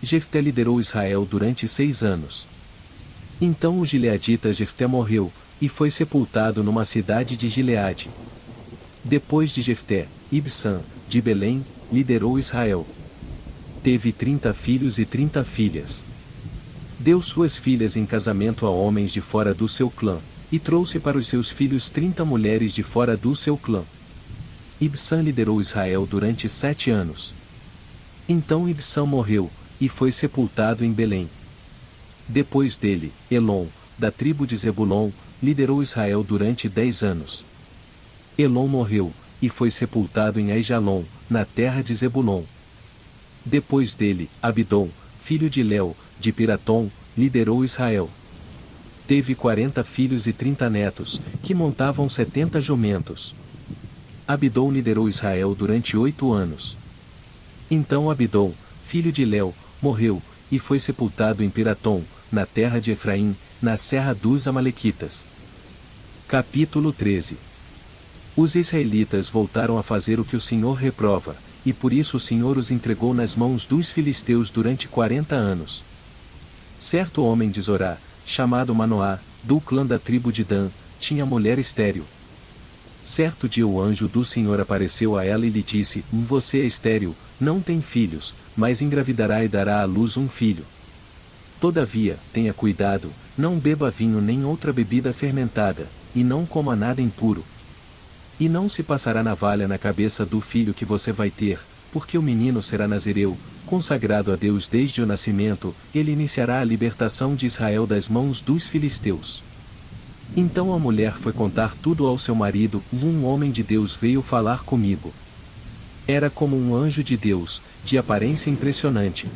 Jefté liderou Israel durante 6 anos. Então o gileadita Jefté morreu, e foi sepultado numa cidade de Gileade. Depois de Jefté, Ibsã, de Belém, liderou Israel. Teve 30 filhos e 30 filhas. Deu suas filhas em casamento a homens de fora do seu clã, e trouxe para os seus filhos 30 mulheres de fora do seu clã. Ibsã liderou Israel durante 7 anos. Então Ibsã morreu, e foi sepultado em Belém. Depois dele, Elon, da tribo de Zebulon, liderou Israel durante 10 anos. Elon morreu, e foi sepultado em Aijalon, na terra de Zebulon. Depois dele, Abidom, filho de Leu, de Piratom, liderou Israel. Teve 40 filhos e 30 netos, que montavam 70 jumentos. Abidom liderou Israel durante 8 anos. Então Abidom, filho de Leu, morreu, e foi sepultado em Piratom, na terra de Efraim, na serra dos Amalequitas. Capítulo 13. Os israelitas voltaram a fazer o que o Senhor reprova, e por isso o Senhor os entregou nas mãos dos filisteus durante 40 anos. Certo homem de Zorá, chamado Manoá, do clã da tribo de Dan, tinha mulher estéril. Certo dia o anjo do Senhor apareceu a ela e lhe disse, você é estéril, não tem filhos, mas engravidará e dará à luz um filho. Todavia, tenha cuidado, não beba vinho nem outra bebida fermentada, e não coma nada impuro. E não se passará navalha na cabeça do filho que você vai ter, porque o menino será nazireu, consagrado a Deus desde o nascimento, ele iniciará a libertação de Israel das mãos dos filisteus. Então a mulher foi contar tudo ao seu marido, um homem de Deus veio falar comigo. Era como um anjo de Deus, de aparência impressionante.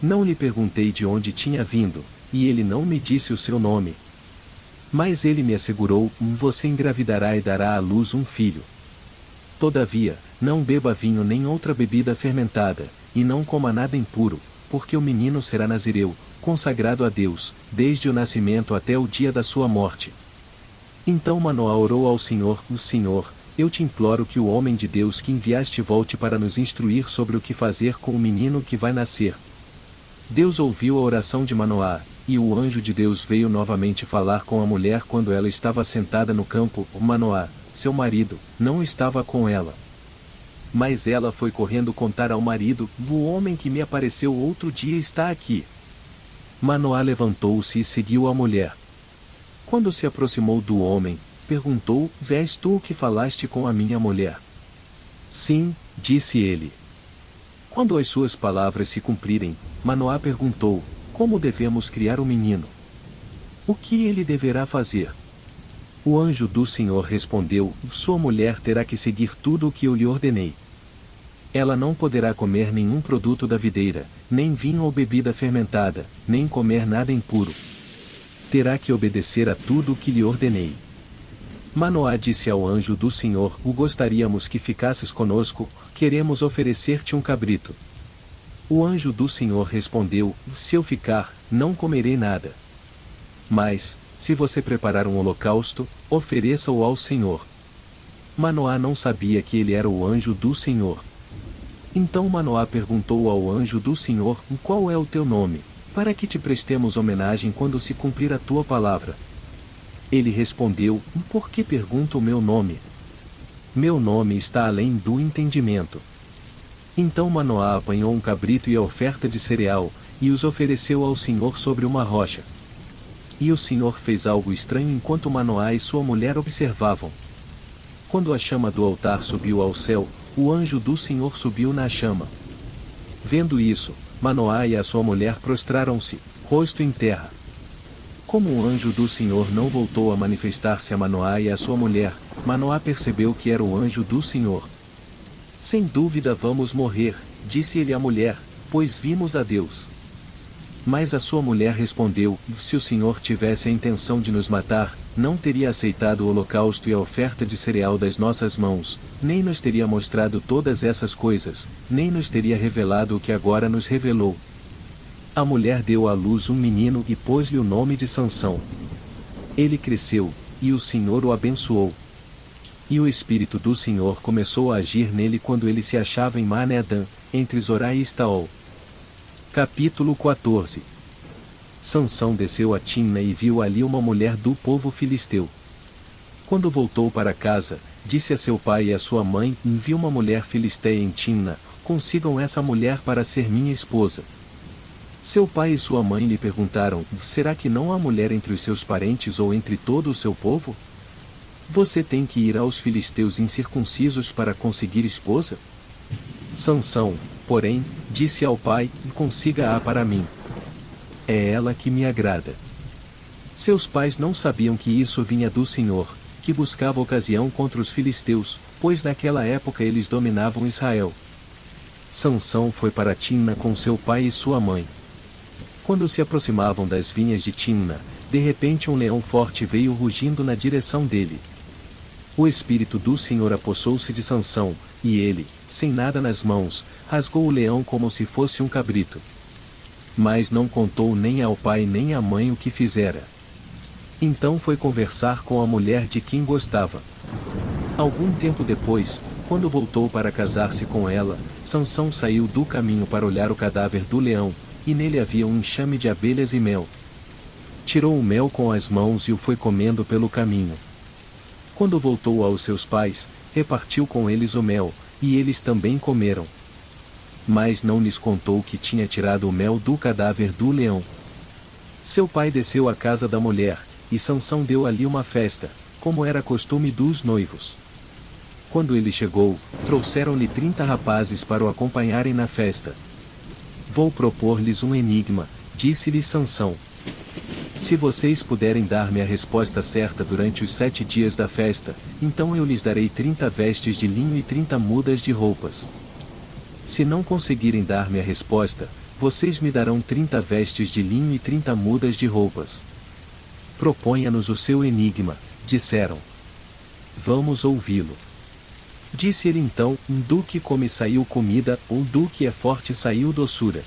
Não lhe perguntei de onde tinha vindo, e ele não me disse o seu nome. Mas ele me assegurou, você engravidará e dará à luz um filho. Todavia, não beba vinho nem outra bebida fermentada, e não coma nada impuro, porque o menino será nazireu, consagrado a Deus, desde o nascimento até o dia da sua morte. Então Manoá orou ao Senhor, Senhor, eu te imploro que o homem de Deus que enviaste volte para nos instruir sobre o que fazer com o menino que vai nascer. Deus ouviu a oração de Manoá, e o anjo de Deus veio novamente falar com a mulher quando ela estava sentada no campo. Manoá, seu marido, não estava com ela. Mas ela foi correndo contar ao marido, o homem que me apareceu outro dia está aqui. Manoá levantou-se e seguiu a mulher. Quando se aproximou do homem, perguntou, és tu o que falaste com a minha mulher? Sim, disse ele. Quando as suas palavras se cumprirem, Manoá perguntou, como devemos criar o menino? O que ele deverá fazer? O anjo do Senhor respondeu, sua mulher terá que seguir tudo o que eu lhe ordenei. Ela não poderá comer nenhum produto da videira, nem vinho ou bebida fermentada, nem comer nada impuro. Terá que obedecer a tudo o que lhe ordenei. Manoá disse ao anjo do Senhor, gostaríamos que ficasses conosco, queremos oferecer-te um cabrito. O anjo do Senhor respondeu, se eu ficar, não comerei nada. Mas, se você preparar um holocausto, ofereça-o ao Senhor. Manoá não sabia que ele era o anjo do Senhor. Então Manoá perguntou ao anjo do Senhor, qual é o teu nome, para que te prestemos homenagem quando se cumprir a tua palavra? Ele respondeu, por que pergunta o meu nome? Meu nome está além do entendimento. Então Manoá apanhou um cabrito e a oferta de cereal, e os ofereceu ao Senhor sobre uma rocha. E o Senhor fez algo estranho enquanto Manoá e sua mulher observavam. Quando a chama do altar subiu ao céu, o anjo do Senhor subiu na chama. Vendo isso, Manoá e a sua mulher prostraram-se, rosto em terra. Como o anjo do Senhor não voltou a manifestar-se a Manoá e a sua mulher, Manoá percebeu que era o anjo do Senhor. Sem dúvida vamos morrer, disse-lhe a mulher, pois vimos a Deus. Mas a sua mulher respondeu, se o Senhor tivesse a intenção de nos matar, não teria aceitado o holocausto e a oferta de cereal das nossas mãos, nem nos teria mostrado todas essas coisas, nem nos teria revelado o que agora nos revelou. A mulher deu à luz um menino e pôs-lhe o nome de Sansão. Ele cresceu, e o Senhor o abençoou. E o Espírito do Senhor começou a agir nele quando ele se achava em Maneadã, entre Zorá e Estaol. Capítulo 14. Sansão desceu a Timna e viu ali uma mulher do povo filisteu. Quando voltou para casa, disse a seu pai e a sua mãe, vi uma mulher filisteia em Timna, consigam essa mulher para ser minha esposa. Seu pai e sua mãe lhe perguntaram, será que não há mulher entre os seus parentes ou entre todo o seu povo? Você tem que ir aos filisteus incircuncisos para conseguir esposa? Sansão, porém, disse ao pai, consiga-a para mim. É ela que me agrada. Seus pais não sabiam que isso vinha do Senhor, que buscava ocasião contra os filisteus, pois naquela época eles dominavam Israel. Sansão foi para Timna com seu pai e sua mãe. Quando se aproximavam das vinhas de Timna, de repente um leão forte veio rugindo na direção dele. O Espírito do Senhor apossou-se de Sansão, e ele, sem nada nas mãos, rasgou o leão como se fosse um cabrito. Mas não contou nem ao pai nem à mãe o que fizera. Então foi conversar com a mulher de quem gostava. Algum tempo depois, quando voltou para casar-se com ela, Sansão saiu do caminho para olhar o cadáver do leão, e nele havia um enxame de abelhas e mel. Tirou o mel com as mãos e o foi comendo pelo caminho. Quando voltou aos seus pais, repartiu com eles o mel, e eles também comeram. Mas não lhes contou que tinha tirado o mel do cadáver do leão. Seu pai desceu à casa da mulher, e Sansão deu ali uma festa, como era costume dos noivos. Quando ele chegou, trouxeram-lhe 30 rapazes para o acompanharem na festa. Vou propor-lhes um enigma, disse-lhe Sansão. Se vocês puderem dar-me a resposta certa durante os 7 dias da festa, então eu lhes darei 30 vestes de linho e 30 mudas de roupas. Se não conseguirem dar-me a resposta, vocês me darão 30 vestes de linho e 30 mudas de roupas. Proponha-nos o seu enigma, disseram. Vamos ouvi-lo. Disse ele então, do que come saiu comida, ou do que é forte saiu doçura.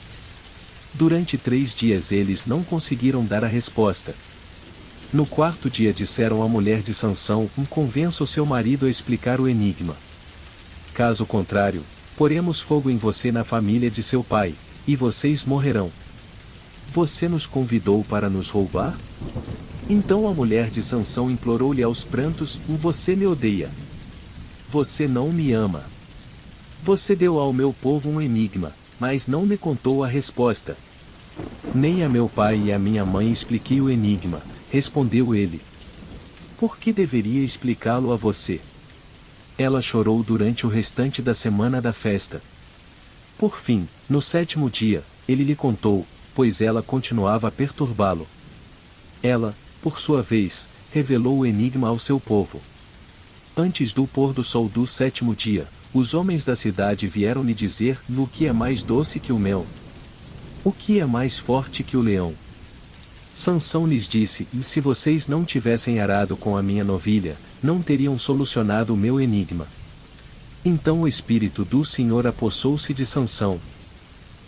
Durante 3 dias eles não conseguiram dar a resposta. No 4º dia disseram à mulher de Sansão, convença o seu marido a explicar o enigma. Caso contrário, poremos fogo em você na família de seu pai, e vocês morrerão. Você nos convidou para nos roubar? Então a mulher de Sansão implorou-lhe aos prantos, você me odeia. Você não me ama. Você deu ao meu povo um enigma, mas não me contou a resposta. Nem a meu pai e a minha mãe expliquei o enigma, respondeu ele. Por que deveria explicá-lo a você? Ela chorou durante o restante da semana da festa. Por fim, no 7º dia, ele lhe contou, pois ela continuava a perturbá-lo. Ela, por sua vez, revelou o enigma ao seu povo. Antes do pôr do sol do 7º dia, os homens da cidade vieram lhe dizer, o que é mais doce que o mel? O que é mais forte que o leão? Sansão lhes disse, se vocês não tivessem arado com a minha novilha, não teriam solucionado o meu enigma. Então o Espírito do Senhor apossou-se de Sansão.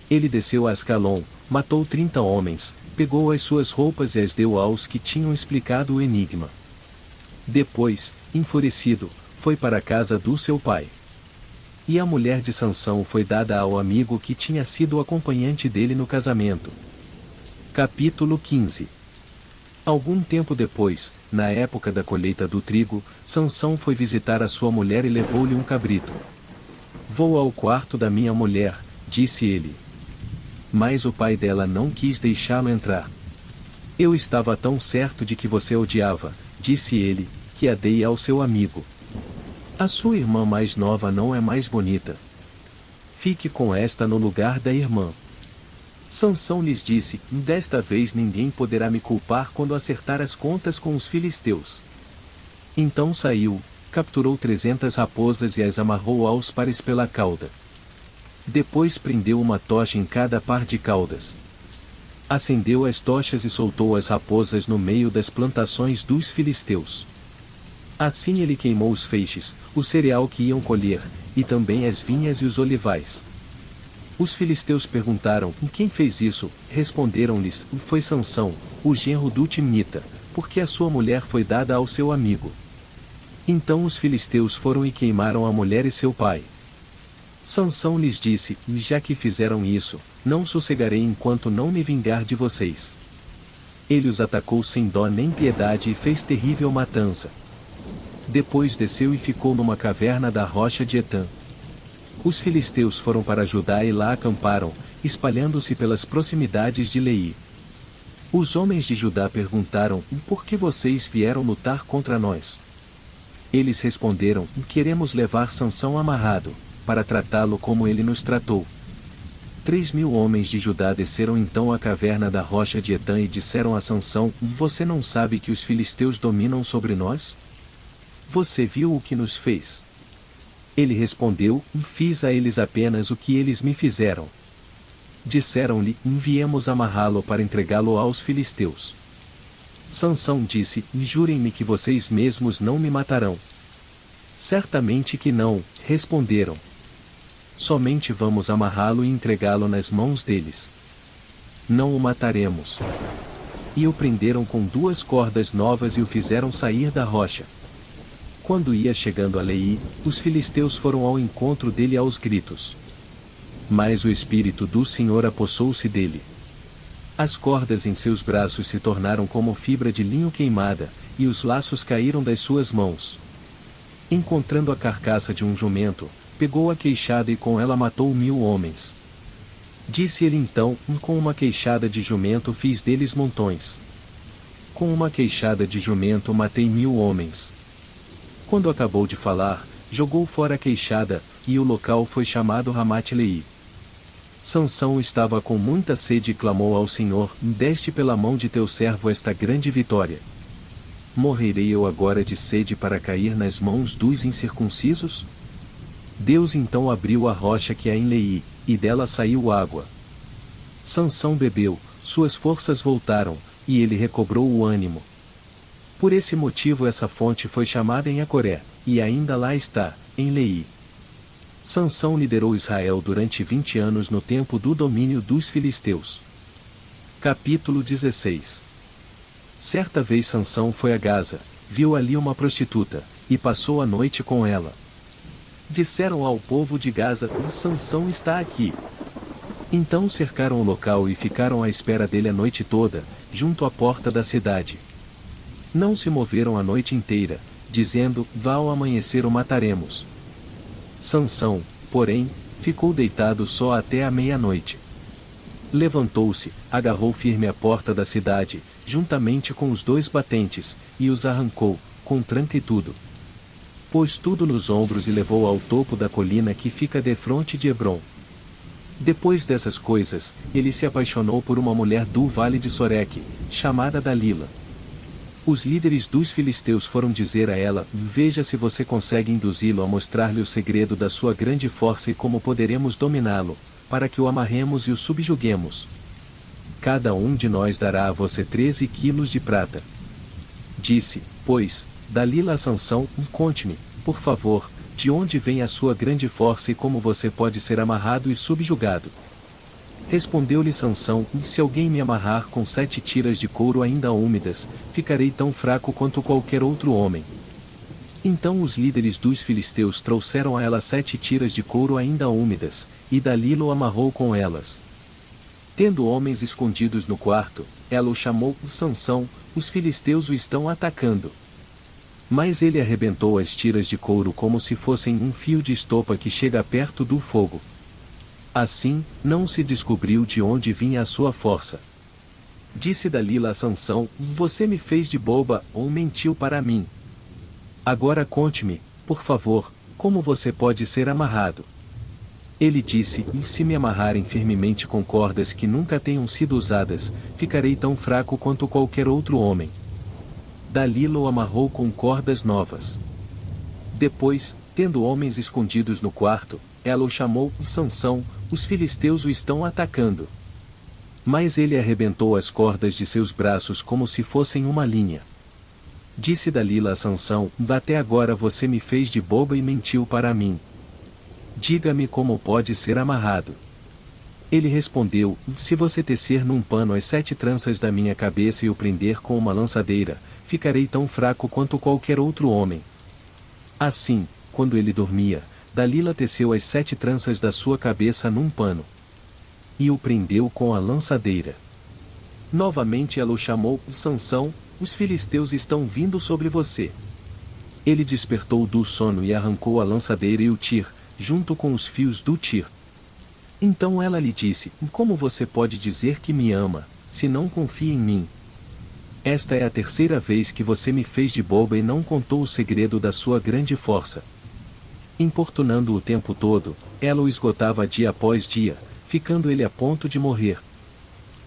Ele desceu a Ascalon, matou 30 homens, pegou as suas roupas e as deu aos que tinham explicado o enigma. Depois, enfurecido, foi para a casa do seu pai. E a mulher de Sansão foi dada ao amigo que tinha sido o acompanhante dele no casamento. Capítulo 15. Algum tempo depois, na época da colheita do trigo, Sansão foi visitar a sua mulher e levou-lhe um cabrito. Vou ao quarto da minha mulher, disse ele. Mas o pai dela não quis deixá-lo entrar. Eu estava tão certo de que você odiava, disse ele, que a dei ao seu amigo. A sua irmã mais nova não é mais bonita. Fique com esta no lugar da irmã. Sansão lhes disse, desta vez ninguém poderá me culpar quando acertar as contas com os filisteus. Então saiu, capturou 300 raposas e as amarrou aos pares pela cauda. Depois prendeu uma tocha em cada par de caudas. Acendeu as tochas e soltou as raposas no meio das plantações dos filisteus. Assim ele queimou os feixes, o cereal que iam colher, e também as vinhas e os olivais. Os filisteus perguntaram: quem fez isso? Responderam-lhes: foi Sansão, o genro do Timnita, porque a sua mulher foi dada ao seu amigo. Então os filisteus foram e queimaram a mulher e seu pai. Sansão lhes disse: já que fizeram isso, não sossegarei enquanto não me vingar de vocês. Ele os atacou sem dó nem piedade e fez terrível matança. Depois desceu e ficou numa caverna da rocha de Etã. Os filisteus foram para Judá e lá acamparam, espalhando-se pelas proximidades de Leí. Os homens de Judá perguntaram: por que vocês vieram lutar contra nós? Eles responderam: queremos levar Sansão amarrado, para tratá-lo como ele nos tratou. 3.000 homens de Judá desceram então à caverna da rocha de Etã e disseram a Sansão: você não sabe que os filisteus dominam sobre nós? Você viu o que nos fez? Ele respondeu: fiz a eles apenas o que eles me fizeram. Disseram-lhe: viemos amarrá-lo para entregá-lo aos filisteus. Sansão disse: jurem-me que vocês mesmos não me matarão. Certamente que não, responderam. Somente vamos amarrá-lo e entregá-lo nas mãos deles. Não o mataremos. E o prenderam com 2 cordas novas e o fizeram sair da rocha. Quando ia chegando a Leí, os filisteus foram ao encontro dele aos gritos. Mas o Espírito do Senhor apossou-se dele. As cordas em seus braços se tornaram como fibra de linho queimada, e os laços caíram das suas mãos. Encontrando a carcaça de um jumento, pegou a queixada e com ela matou 1.000 homens. Disse ele então: com uma queixada de jumento fiz deles montões. Com uma queixada de jumento matei 1.000 homens. Quando acabou de falar, jogou fora a queixada, e o local foi chamado Ramate-Leí. Sansão estava com muita sede e clamou ao Senhor: deste pela mão de teu servo esta grande vitória. Morrerei eu agora de sede para cair nas mãos dos incircuncisos? Deus então abriu a rocha que há em Leí, e dela saiu água. Sansão bebeu, suas forças voltaram, e ele recobrou o ânimo. Por esse motivo essa fonte foi chamada em Acoré, e ainda lá está, em Leí. Sansão liderou Israel durante 20 anos no tempo do domínio dos filisteus. Capítulo 16. Certa vez Sansão foi a Gaza, viu ali uma prostituta, e passou a noite com ela. Disseram ao povo de Gaza: Sansão está aqui. Então cercaram o local e ficaram à espera dele a noite toda, junto à porta da cidade. Não se moveram a noite inteira, dizendo: vá ao amanhecer o mataremos. Sansão, porém, ficou deitado só até a meia-noite. Levantou-se, agarrou firme a porta da cidade, juntamente com os 2 batentes, e os arrancou, com tranca e tudo. Pôs tudo nos ombros e levou ao topo da colina que fica defronte de Hebrom. Depois dessas coisas, ele se apaixonou por uma mulher do vale de Soreque, chamada Dalila. Os líderes dos filisteus foram dizer a ela: veja se você consegue induzi-lo a mostrar-lhe o segredo da sua grande força e como poderemos dominá-lo, para que o amarremos e o subjuguemos. Cada um de nós dará a você 13 quilos de prata. Disse, pois, Dalila a Sansão: conte-me, por favor, de onde vem a sua grande força e como você pode ser amarrado e subjugado. Respondeu-lhe Sansão: se alguém me amarrar com 7 tiras de couro ainda úmidas, ficarei tão fraco quanto qualquer outro homem. Então os líderes dos filisteus trouxeram a ela 7 tiras de couro ainda úmidas, e Dalila o amarrou com elas. Tendo homens escondidos no quarto, ela o chamou: Sansão, os filisteus o estão atacando. Mas ele arrebentou as tiras de couro como se fossem um fio de estopa que chega perto do fogo. Assim, não se descobriu de onde vinha a sua força. Disse Dalila a Sansão: você me fez de boba ou mentiu para mim? Agora conte-me, por favor, como você pode ser amarrado. Ele disse: se me amarrarem firmemente com cordas que nunca tenham sido usadas, ficarei tão fraco quanto qualquer outro homem. Dalila o amarrou com cordas novas. Depois, tendo homens escondidos no quarto, ela o chamou: Sansão, os filisteus o estão atacando. Mas ele arrebentou as cordas de seus braços como se fossem uma linha. Disse Dalila a Sansão: até agora você me fez de boba e mentiu para mim. Diga-me como pode ser amarrado. Ele respondeu: se você tecer num pano as 7 tranças da minha cabeça e o prender com uma lançadeira, ficarei tão fraco quanto qualquer outro homem. Assim, quando ele dormia, Dalila teceu as 7 tranças da sua cabeça num pano e o prendeu com a lançadeira. Novamente ela o chamou: Sansão, os filisteus estão vindo sobre você. Ele despertou do sono e arrancou a lançadeira e o tir, junto com os fios do tir. Então ela lhe disse: como você pode dizer que me ama, se não confia em mim? Esta é a 3ª vez que você me fez de boba e não contou o segredo da sua grande força. Importunando o tempo todo, ela o esgotava dia após dia, ficando ele a ponto de morrer.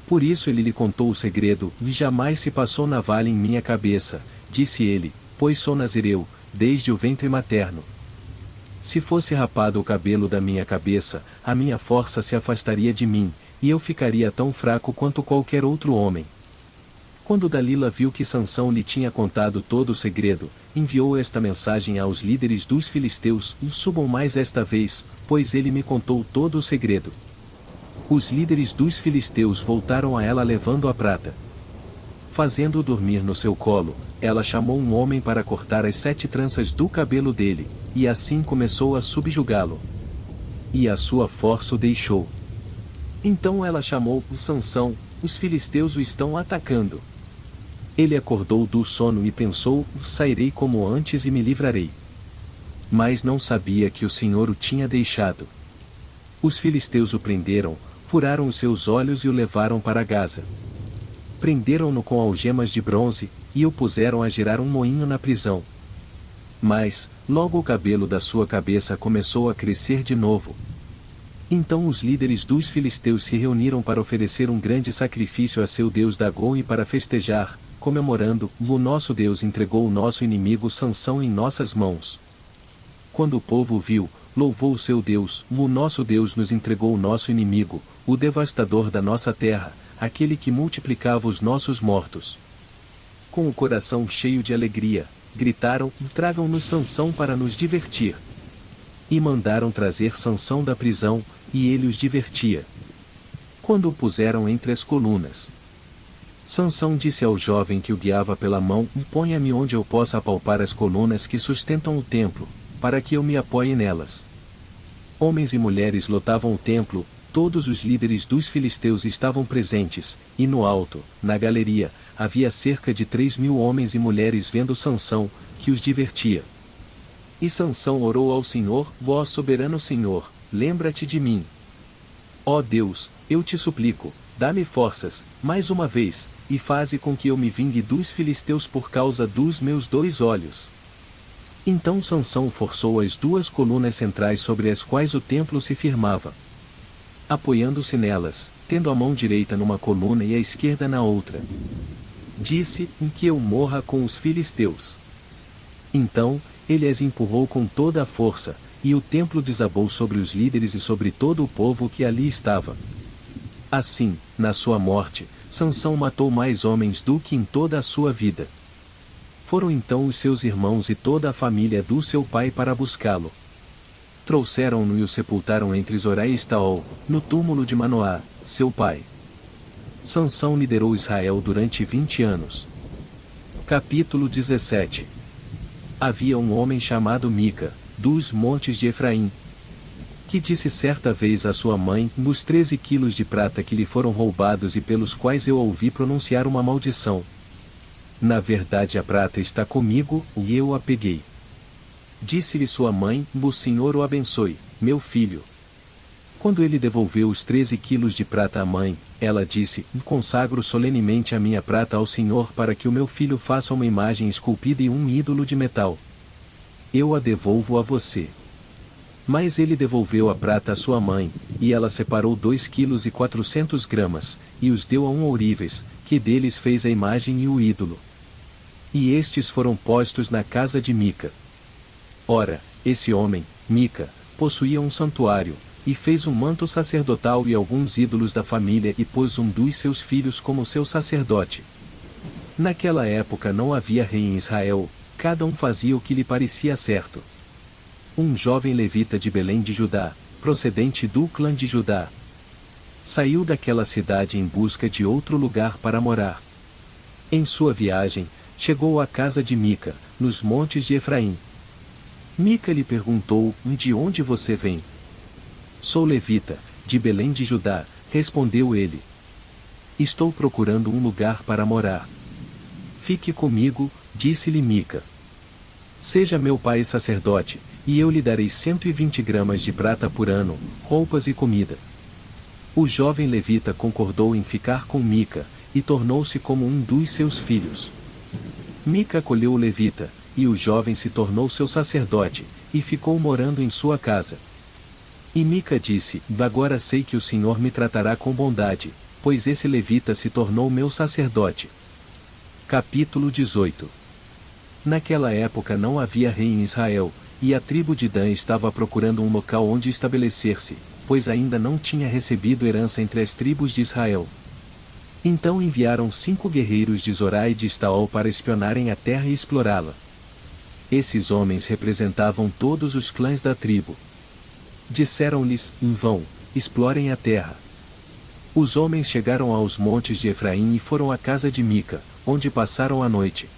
Por isso ele lhe contou o segredo: jamais se passou navalha em minha cabeça, disse ele, pois sou nazireu, desde o ventre materno. Se fosse rapado o cabelo da minha cabeça, a minha força se afastaria de mim, e eu ficaria tão fraco quanto qualquer outro homem. Quando Dalila viu que Sansão lhe tinha contado todo o segredo, enviou esta mensagem aos líderes dos filisteus: subam mais esta vez, pois ele me contou todo o segredo. Os líderes dos filisteus voltaram a ela levando a prata. Fazendo-o dormir no seu colo, ela chamou um homem para cortar as 7 tranças do cabelo dele, e assim começou a subjugá-lo. E a sua força o deixou. Então ela chamou: Sansão, os filisteus o estão atacando. Ele acordou do sono e pensou: sairei como antes e me livrarei. Mas não sabia que o Senhor o tinha deixado. Os filisteus o prenderam, furaram os seus olhos e o levaram para Gaza. Prenderam-no com algemas de bronze, e o puseram a girar um moinho na prisão. Mas, logo o cabelo da sua cabeça começou a crescer de novo. Então os líderes dos filisteus se reuniram para oferecer um grande sacrifício a seu deus Dagom e para festejar, comemorando: o nosso Deus entregou o nosso inimigo Sansão em nossas mãos. Quando o povo o viu, louvou o seu Deus: o nosso Deus nos entregou o nosso inimigo, o devastador da nossa terra, aquele que multiplicava os nossos mortos. Com o coração cheio de alegria, gritaram: tragam-nos Sansão para nos divertir. E mandaram trazer Sansão da prisão, e ele os divertia. Quando o puseram entre as colunas, Sansão disse ao jovem que o guiava pela mão: ponha-me onde eu possa apalpar as colunas que sustentam o templo, para que eu me apoie nelas. Homens e mulheres lotavam o templo, todos os líderes dos filisteus estavam presentes, e no alto, na galeria, havia cerca de 3.000 homens e mulheres vendo Sansão, que os divertia. E Sansão orou ao Senhor: ó soberano Senhor, lembra-te de mim. Ó Deus, eu te suplico, dá-me forças, mais uma vez, e faze com que eu me vingue dos filisteus por causa dos meus 2 olhos. Então Sansão forçou as 2 colunas centrais sobre as quais o templo se firmava. Apoiando-se nelas, tendo a mão direita numa coluna e a esquerda na outra, disse: que eu morra com os filisteus. Então, ele as empurrou com toda a força, e o templo desabou sobre os líderes e sobre todo o povo que ali estava. Assim, na sua morte, Sansão matou mais homens do que em toda a sua vida. Foram então os seus irmãos e toda a família do seu pai para buscá-lo. Trouxeram-no e o sepultaram entre Zorá e Estaol, no túmulo de Manoá, seu pai. Sansão liderou Israel durante 20 anos. Capítulo 17. Havia um homem chamado Mica, dos montes de Efraim, que disse certa vez à sua mãe: os 13 quilos de prata que lhe foram roubados e pelos quais eu ouvi pronunciar uma maldição. Na verdade a prata está comigo, e eu a peguei. Disse-lhe sua mãe: o Senhor o abençoe, meu filho. Quando ele devolveu os 13 quilos de prata à mãe, ela disse: consagro solenemente a minha prata ao Senhor para que o meu filho faça uma imagem esculpida e um ídolo de metal. Eu a devolvo a você. Mas ele devolveu a prata à sua mãe, e ela separou 2,4 kg, e os deu a um ourives, que deles fez a imagem e o ídolo. E estes foram postos na casa de Mica. Ora, esse homem, Mica, possuía um santuário, e fez um manto sacerdotal e alguns ídolos da família e pôs um dos seus filhos como seu sacerdote. Naquela época não havia rei em Israel, cada um fazia o que lhe parecia certo. Um jovem levita de Belém de Judá, procedente do clã de Judá, saiu daquela cidade em busca de outro lugar para morar. Em sua viagem, chegou à casa de Mica, nos montes de Efraim. Mica lhe perguntou: de onde você vem? Sou levita, de Belém de Judá, respondeu ele. Estou procurando um lugar para morar. Fique comigo, disse-lhe Mica. Seja meu pai sacerdote, e eu lhe darei 120 gramas de prata por ano, roupas e comida. O jovem levita concordou em ficar com Mica, e tornou-se como um dos seus filhos. Mica acolheu o levita, e o jovem se tornou seu sacerdote, e ficou morando em sua casa. E Mica disse: agora sei que o Senhor me tratará com bondade, pois esse levita se tornou meu sacerdote. Capítulo 18. Naquela época não havia rei em Israel, e a tribo de Dan estava procurando um local onde estabelecer-se, pois ainda não tinha recebido herança entre as tribos de Israel. Então enviaram 5 guerreiros de Zorá e de Estaol para espionarem a terra e explorá-la. Esses homens representavam todos os clãs da tribo. Disseram-lhes: vão, explorem a terra. Os homens chegaram aos montes de Efraim e foram à casa de Mica, onde passaram a noite.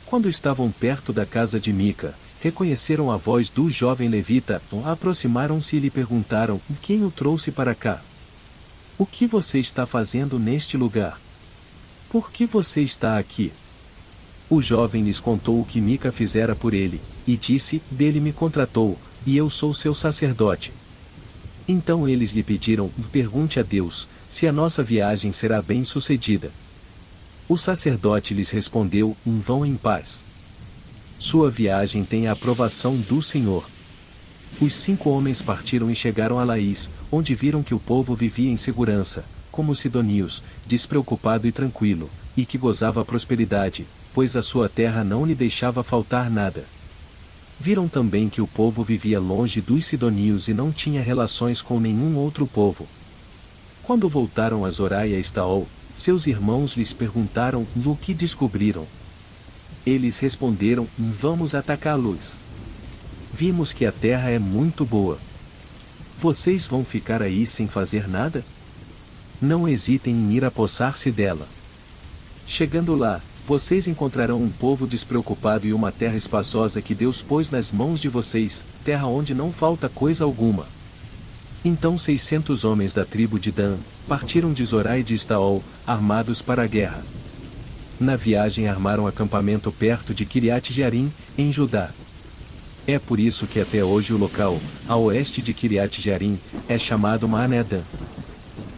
Quando estavam perto da casa de Mica, reconheceram a voz do jovem levita, aproximaram-se e lhe perguntaram: quem o trouxe para cá? O que você está fazendo neste lugar? Por que você está aqui? O jovem lhes contou o que Mica fizera por ele, e disse: ele me contratou, e eu sou seu sacerdote. Então eles lhe pediram: pergunte a Deus, se a nossa viagem será bem-sucedida. O sacerdote lhes respondeu: vão em paz. Sua viagem tem a aprovação do Senhor. Os 5 homens partiram e chegaram a Laís, onde viram que o povo vivia em segurança, como sidonios, despreocupado e tranquilo, e que gozava prosperidade, pois a sua terra não lhe deixava faltar nada. Viram também que o povo vivia longe dos sidonios e não tinha relações com nenhum outro povo. Quando voltaram a Zorá e a Estaol, seus irmãos lhes perguntaram o que descobriram. Eles responderam: vamos atacá-los. Vimos que a terra é muito boa. Vocês vão ficar aí sem fazer nada? Não hesitem em ir apossar-se dela. Chegando lá, vocês encontrarão um povo despreocupado e uma terra espaçosa que Deus pôs nas mãos de vocês, terra onde não falta coisa alguma. Então 600 homens da tribo de Dan partiram de Zorá e de Estaol, armados para a guerra. Na viagem armaram acampamento perto de Kiriat-Jearim, em Judá. É por isso que até hoje o local, a oeste de Kiriat-Jearim, é chamado Maanedã.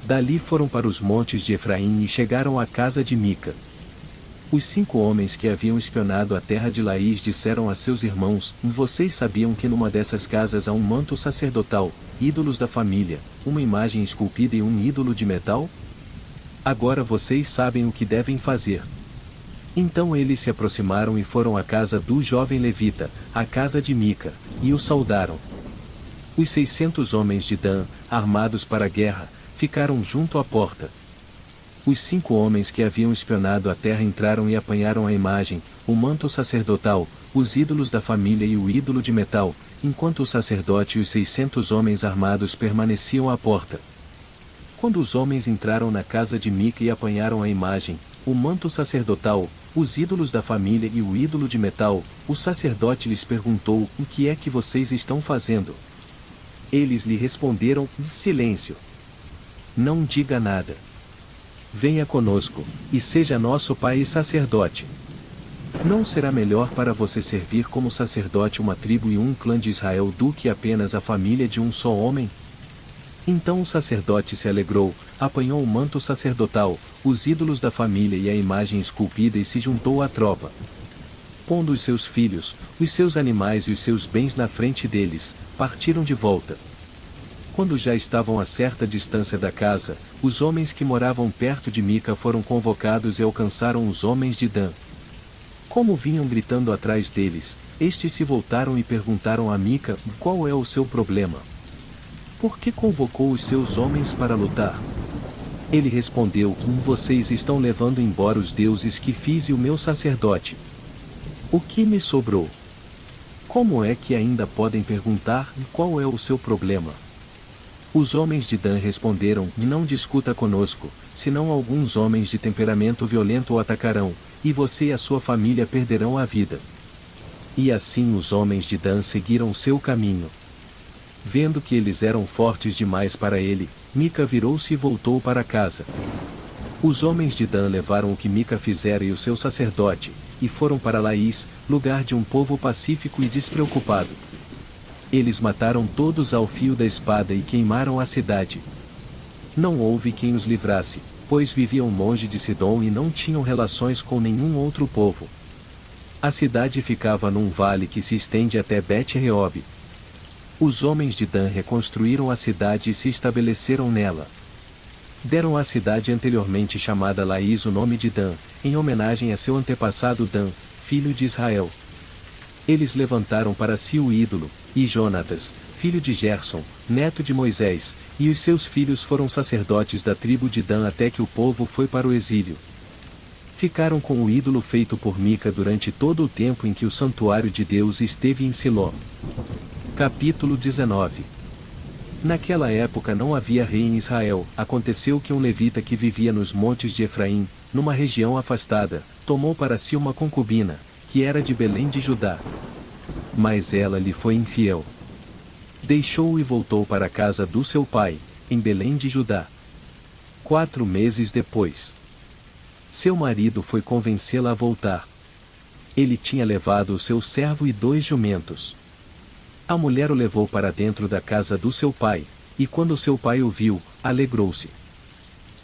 Dali foram para os montes de Efraim e chegaram à casa de Mica. Os 5 homens que haviam espionado a terra de Laís disseram a seus irmãos: vocês sabiam que numa dessas casas há um manto sacerdotal, ídolos da família, uma imagem esculpida e um ídolo de metal? Agora vocês sabem o que devem fazer. Então eles se aproximaram e foram à casa do jovem levita, à casa de Mica, e o saudaram. Os 600 homens de Dan, armados para a guerra, ficaram junto à porta. Os 5 homens que haviam espionado a terra entraram e apanharam a imagem, o manto sacerdotal, os ídolos da família e o ídolo de metal, enquanto o sacerdote e os 600 homens armados permaneciam à porta. Quando os homens entraram na casa de Mica e apanharam a imagem, o manto sacerdotal, os ídolos da família e o ídolo de metal, o sacerdote lhes perguntou: o que é que vocês estão fazendo? Eles lhe responderam: silêncio. Não diga nada. Venha conosco, e seja nosso pai e sacerdote. Não será melhor para você servir como sacerdote uma tribo e um clã de Israel do que apenas a família de um só homem? Então o sacerdote se alegrou, apanhou o manto sacerdotal, os ídolos da família e a imagem esculpida e se juntou à tropa. Pondo os seus filhos, os seus animais e os seus bens na frente deles, partiram de volta. Quando já estavam a certa distância da casa, os homens que moravam perto de Mica foram convocados e alcançaram os homens de Dan. Como vinham gritando atrás deles, estes se voltaram e perguntaram a Mica: qual é o seu problema? por que convocou os seus homens para lutar? Ele respondeu: vocês estão levando embora os deuses que fiz e o meu sacerdote. O que me sobrou? Como é que ainda podem perguntar qual é o seu problema? Os homens de Dan responderam: não discuta conosco, senão alguns homens de temperamento violento o atacarão, e você e a sua família perderão a vida. E assim os homens de Dan seguiram seu caminho. Vendo que eles eram fortes demais para ele, Mica virou-se e voltou para casa. Os homens de Dan levaram o que Mica fizera e o seu sacerdote, e foram para Laís, lugar de um povo pacífico e despreocupado. Eles mataram todos ao fio da espada e queimaram a cidade. Não houve quem os livrasse, pois viviam longe de Sidom e não tinham relações com nenhum outro povo. A cidade ficava num vale que se estende até Bet-Reob. Os homens de Dan reconstruíram a cidade e se estabeleceram nela. Deram à cidade anteriormente chamada Laís o nome de Dan, em homenagem a seu antepassado Dan, filho de Israel. Eles levantaram para si o ídolo, e Jonatas, filho de Gerson, neto de Moisés, e os seus filhos foram sacerdotes da tribo de Dan até que o povo foi para o exílio. Ficaram com o ídolo feito por Mica durante todo o tempo em que o santuário de Deus esteve em Siló. Capítulo 19. Naquela época não havia rei em Israel. Aconteceu que um levita que vivia nos montes de Efraim, numa região afastada, tomou para si uma concubina, que era de Belém de Judá. Mas ela lhe foi infiel. Deixou-o e voltou para a casa do seu pai, em Belém de Judá. 4 meses depois, seu marido foi convencê-la a voltar. Ele tinha levado o seu servo e 2 jumentos. A mulher o levou para dentro da casa do seu pai, e quando seu pai o viu, alegrou-se.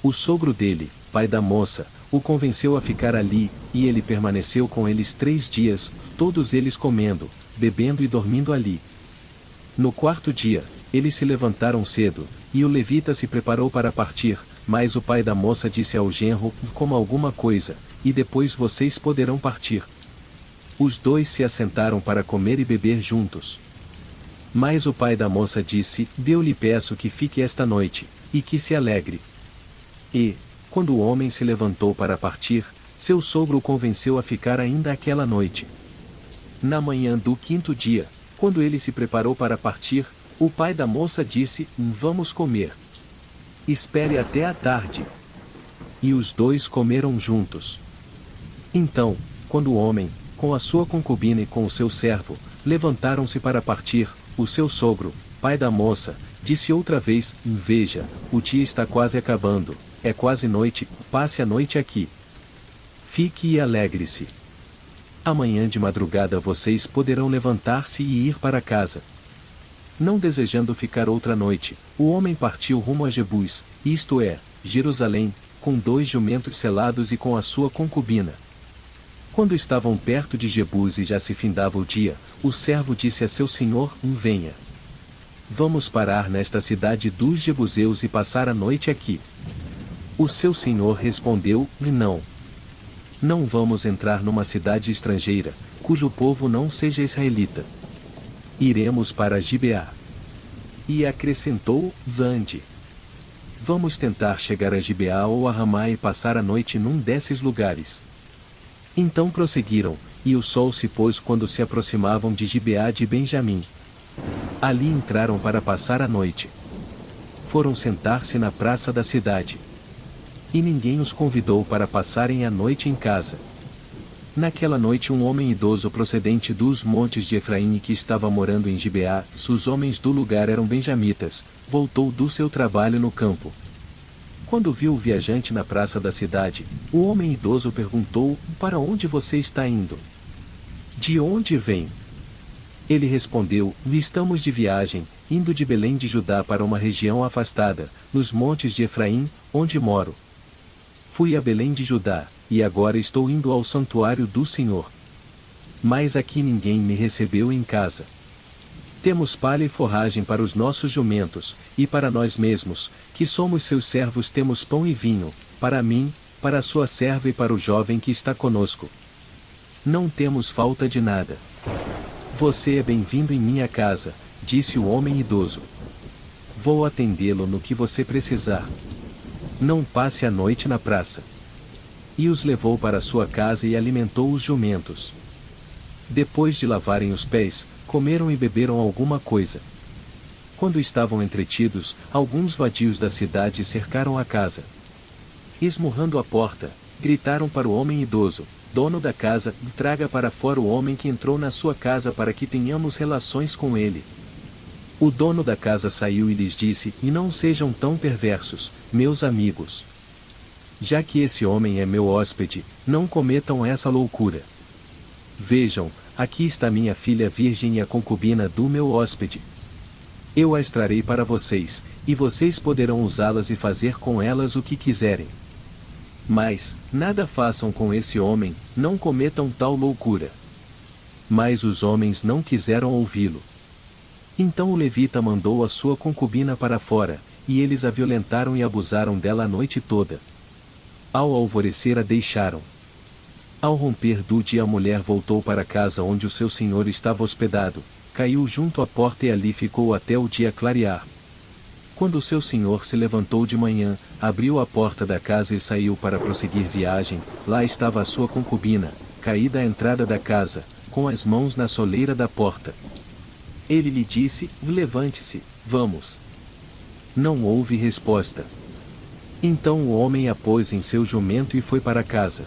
O sogro dele, pai da moça, o convenceu a ficar ali, e ele permaneceu com eles 3 dias, todos eles comendo, bebendo e dormindo ali. No 4º dia, eles se levantaram cedo, e o levita se preparou para partir, mas o pai da moça disse ao genro: coma alguma coisa, e depois vocês poderão partir. Os 2 se assentaram para comer e beber juntos. Mas o pai da moça disse: eu lhe peço que fique esta noite, e que se alegre. E, quando o homem se levantou para partir, seu sogro o convenceu a ficar ainda aquela noite. Na manhã do 5º dia, quando ele se preparou para partir, o pai da moça disse: vamos comer. Espere até a tarde. E os 2 comeram juntos. Então, quando o homem, com a sua concubina e com o seu servo, levantaram-se para partir, o seu sogro, pai da moça, disse outra vez: veja, o dia está quase acabando, é quase noite, passe a noite aqui. Fique e alegre-se. Amanhã de madrugada vocês poderão levantar-se e ir para casa. Não desejando ficar outra noite, o homem partiu rumo a Jebus, isto é, Jerusalém, com 2 jumentos selados e com a sua concubina. Quando estavam perto de Jebus e já se findava o dia, o servo disse a seu senhor: venha. Vamos parar nesta cidade dos Jebuseus e passar a noite aqui. O seu senhor respondeu: não. Não vamos entrar numa cidade estrangeira, cujo povo não seja israelita. Iremos para Gibeá. E acrescentou: vande. Vamos tentar chegar a Gibeá ou a Ramá e passar a noite num desses lugares. Então prosseguiram, e o sol se pôs quando se aproximavam de Gibeá de Benjamim. Ali entraram para passar a noite. Foram sentar-se na praça da cidade. E ninguém os convidou para passarem a noite em casa. Naquela noite um homem idoso procedente dos montes de Efraim que estava morando em Gibeá, os homens do lugar eram benjamitas, voltou do seu trabalho no campo. Quando viu o viajante na praça da cidade, o homem idoso perguntou: para onde você está indo? De onde vem? Ele respondeu: estamos de viagem, indo de Belém de Judá para uma região afastada, nos montes de Efraim, onde moro. Fui a Belém de Judá, e agora estou indo ao santuário do Senhor. Mas aqui ninguém me recebeu em casa. Temos palha e forragem para os nossos jumentos, e para nós mesmos, que somos seus servos, temos pão e vinho, para mim, para a sua serva e para o jovem que está conosco. Não temos falta de nada. Você é bem-vindo em minha casa, disse o homem idoso. vou atendê-lo no que você precisar. Não passe a noite na praça. E os levou para sua casa e alimentou os jumentos. Depois de lavarem os pés, comeram e beberam alguma coisa. Quando estavam entretidos, alguns vadios da cidade cercaram a casa. Esmurrando a porta, gritaram para o homem idoso: dono da casa, traga para fora o homem que entrou na sua casa para que tenhamos relações com ele. O dono da casa saiu e lhes disse: e não sejam tão perversos, meus amigos. Já que esse homem é meu hóspede, não cometam essa loucura. Vejam, aqui está minha filha virgem e a concubina do meu hóspede. Eu as trarei para vocês, e vocês poderão usá-las e fazer com elas o que quiserem. Mas, nada façam com esse homem, não cometam tal loucura. Mas os homens não quiseram ouvi-lo. Então o levita mandou a sua concubina para fora, e eles a violentaram e abusaram dela a noite toda. Ao alvorecer a deixaram. Ao romper do dia a mulher voltou para a casa onde o seu senhor estava hospedado, caiu junto à porta e ali ficou até o dia clarear. Quando o seu senhor se levantou de manhã, abriu a porta da casa e saiu para prosseguir viagem, lá estava a sua concubina, caída à entrada da casa, com as mãos na soleira da porta. Ele lhe disse: levante-se, vamos. Não houve resposta. Então o homem a pôs em seu jumento e foi para casa.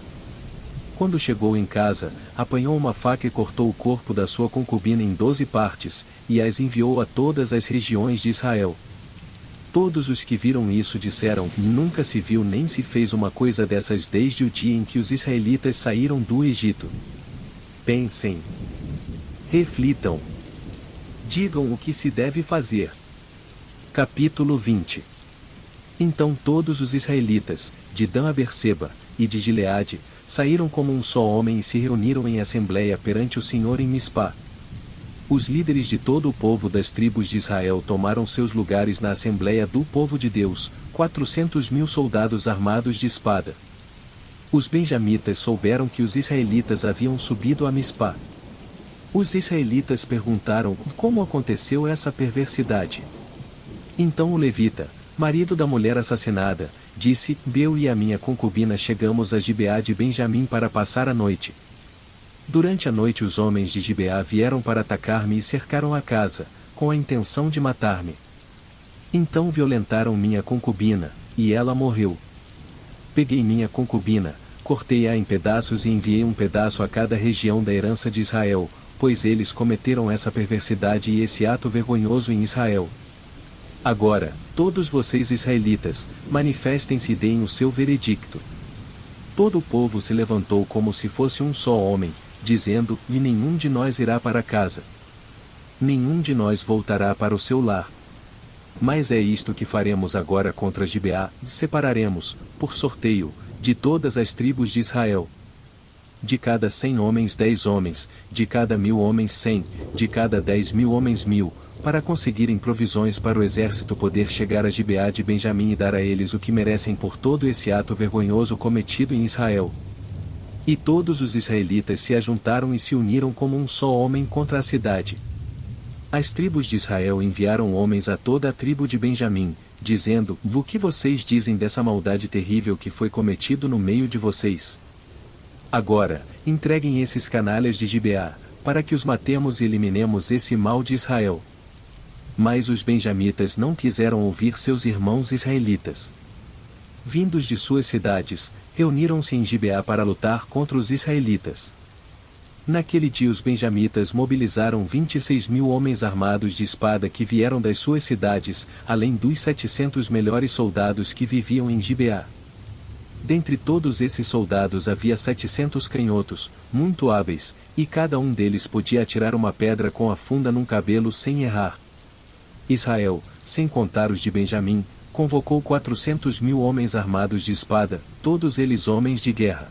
Quando chegou em casa, apanhou uma faca e cortou o corpo da sua concubina em 12 partes, e as enviou a todas as regiões de Israel. Todos os que viram isso disseram: nunca se viu nem se fez uma coisa dessas desde o dia em que os israelitas saíram do Egito. Pensem. Reflitam. Digam o que se deve fazer. Capítulo 20. Então todos os israelitas, de Dan a Berseba, e de Gileade, saíram como um só homem e se reuniram em assembleia perante o Senhor em Mispá. Os líderes de todo o povo das tribos de Israel tomaram seus lugares na assembleia do povo de Deus, 400.000 soldados armados de espada. Os benjamitas souberam que os israelitas haviam subido a Mispá. Os israelitas perguntaram: como aconteceu essa perversidade? Então o levita, marido da mulher assassinada, disse: eu e a minha concubina chegamos a Gibeá de Benjamim para passar a noite. Durante a noite os homens de Gibeá vieram para atacar-me e cercaram a casa, com a intenção de matar-me. Então violentaram minha concubina, e ela morreu. Peguei minha concubina, cortei-a em pedaços e enviei um pedaço a cada região da herança de Israel, pois eles cometeram essa perversidade e esse ato vergonhoso em Israel. Agora, todos vocês israelitas, manifestem-se e deem o seu veredicto. Todo o povo se levantou como se fosse um só homem, dizendo: e nenhum de nós irá para casa. Nenhum de nós voltará para o seu lar. Mas é isto que faremos agora contra Gibeá: separaremos, por sorteio, de todas as tribos de Israel. De cada 100 homens 10 homens, de cada 1.000 homens 100, de cada 10.000 homens 1.000, para conseguirem provisões para o exército poder chegar a Gibeá de Benjamim e dar a eles o que merecem por todo esse ato vergonhoso cometido em Israel. E todos os israelitas se ajuntaram e se uniram como um só homem contra a cidade. As tribos de Israel enviaram homens a toda a tribo de Benjamim, dizendo: o que vocês dizem dessa maldade terrível que foi cometido no meio de vocês? Agora, entreguem esses canalhas de Gibeá, para que os matemos e eliminemos esse mal de Israel. Mas os benjamitas não quiseram ouvir seus irmãos israelitas. Vindos de suas cidades, reuniram-se em Gibeá para lutar contra os israelitas. Naquele dia os benjamitas mobilizaram 26.000 homens armados de espada que vieram das suas cidades, além dos 700 melhores soldados que viviam em Gibeá. Dentre todos esses soldados havia 700 canhotos, muito hábeis, e cada um deles podia atirar uma pedra com a funda num cabelo sem errar. Israel, sem contar os de Benjamim, convocou 400.000 homens armados de espada, todos eles homens de guerra.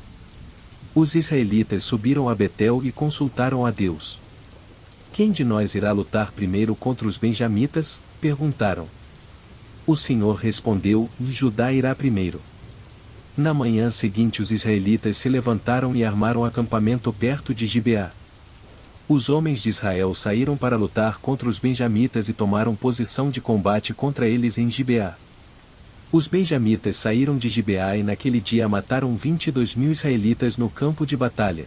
Os israelitas subiram a Betel e consultaram a Deus. Quem de nós irá lutar primeiro contra os benjamitas? Perguntaram. O Senhor respondeu: Judá irá primeiro. Na manhã seguinte os israelitas se levantaram e armaram acampamento perto de Gibeá. Os homens de Israel saíram para lutar contra os benjamitas e tomaram posição de combate contra eles em Gibeá. Os benjamitas saíram de Gibeá e naquele dia mataram 22.000 israelitas no campo de batalha.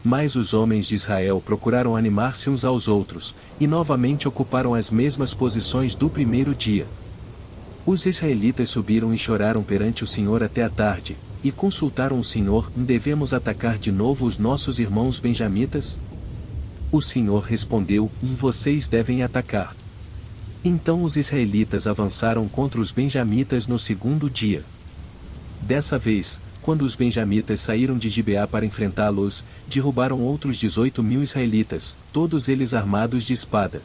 Mas os homens de Israel procuraram animar-se uns aos outros, e novamente ocuparam as mesmas posições do primeiro dia. Os israelitas subiram e choraram perante o Senhor até a tarde, e consultaram o Senhor: devemos atacar de novo os nossos irmãos benjamitas? O Senhor respondeu: vocês devem atacar. Então os israelitas avançaram contra os benjamitas no segundo dia. Dessa vez, quando os benjamitas saíram de Gibeá para enfrentá-los, derrubaram outros 18.000 israelitas, todos eles armados de espada.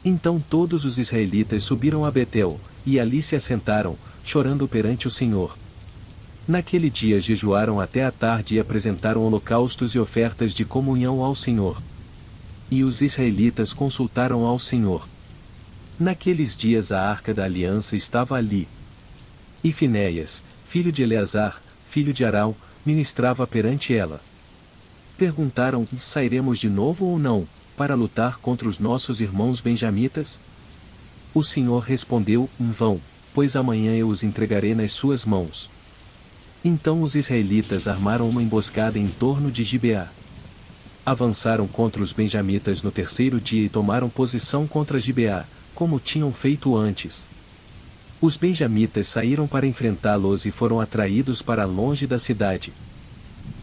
Então todos os israelitas subiram a Betel, e ali se assentaram, chorando perante o Senhor. Naquele dia jejuaram até a tarde e apresentaram holocaustos e ofertas de comunhão ao Senhor. E os israelitas consultaram ao Senhor. Naqueles dias a arca da aliança estava ali. E Finéias, filho de Eleazar, filho de Arão, ministrava perante ela. Perguntaram: sairemos de novo ou não, para lutar contra os nossos irmãos benjamitas? O Senhor respondeu: vão, pois amanhã eu os entregarei nas suas mãos. Então os israelitas armaram uma emboscada em torno de Gibeá. Avançaram contra os benjamitas no terceiro dia e tomaram posição contra Gibeá, como tinham feito antes. Os benjamitas saíram para enfrentá-los e foram atraídos para longe da cidade.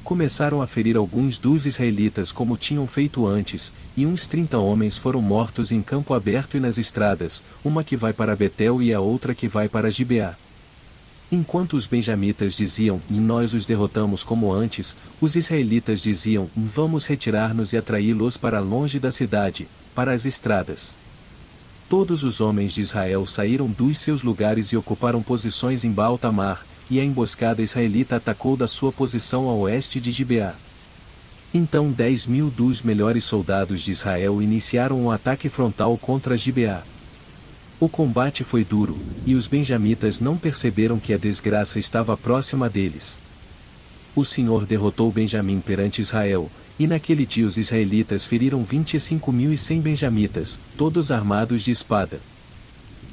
Começaram a ferir alguns dos israelitas como tinham feito antes, e uns 30 homens foram mortos em campo aberto e nas estradas, uma que vai para Betel e a outra que vai para Gibeá. Enquanto os benjamitas diziam: nós os derrotamos como antes, os israelitas diziam: vamos retirar-nos e atraí-los para longe da cidade, para as estradas. Todos os homens de Israel saíram dos seus lugares e ocuparam posições em Baal-Tamar, e a emboscada israelita atacou da sua posição a oeste de Gibeá. Então 10.000 dos melhores soldados de Israel iniciaram um ataque frontal contra Gibeá. O combate foi duro, e os benjamitas não perceberam que a desgraça estava próxima deles. O Senhor derrotou Benjamim perante Israel, e naquele dia os israelitas feriram 25.100 benjamitas, todos armados de espada.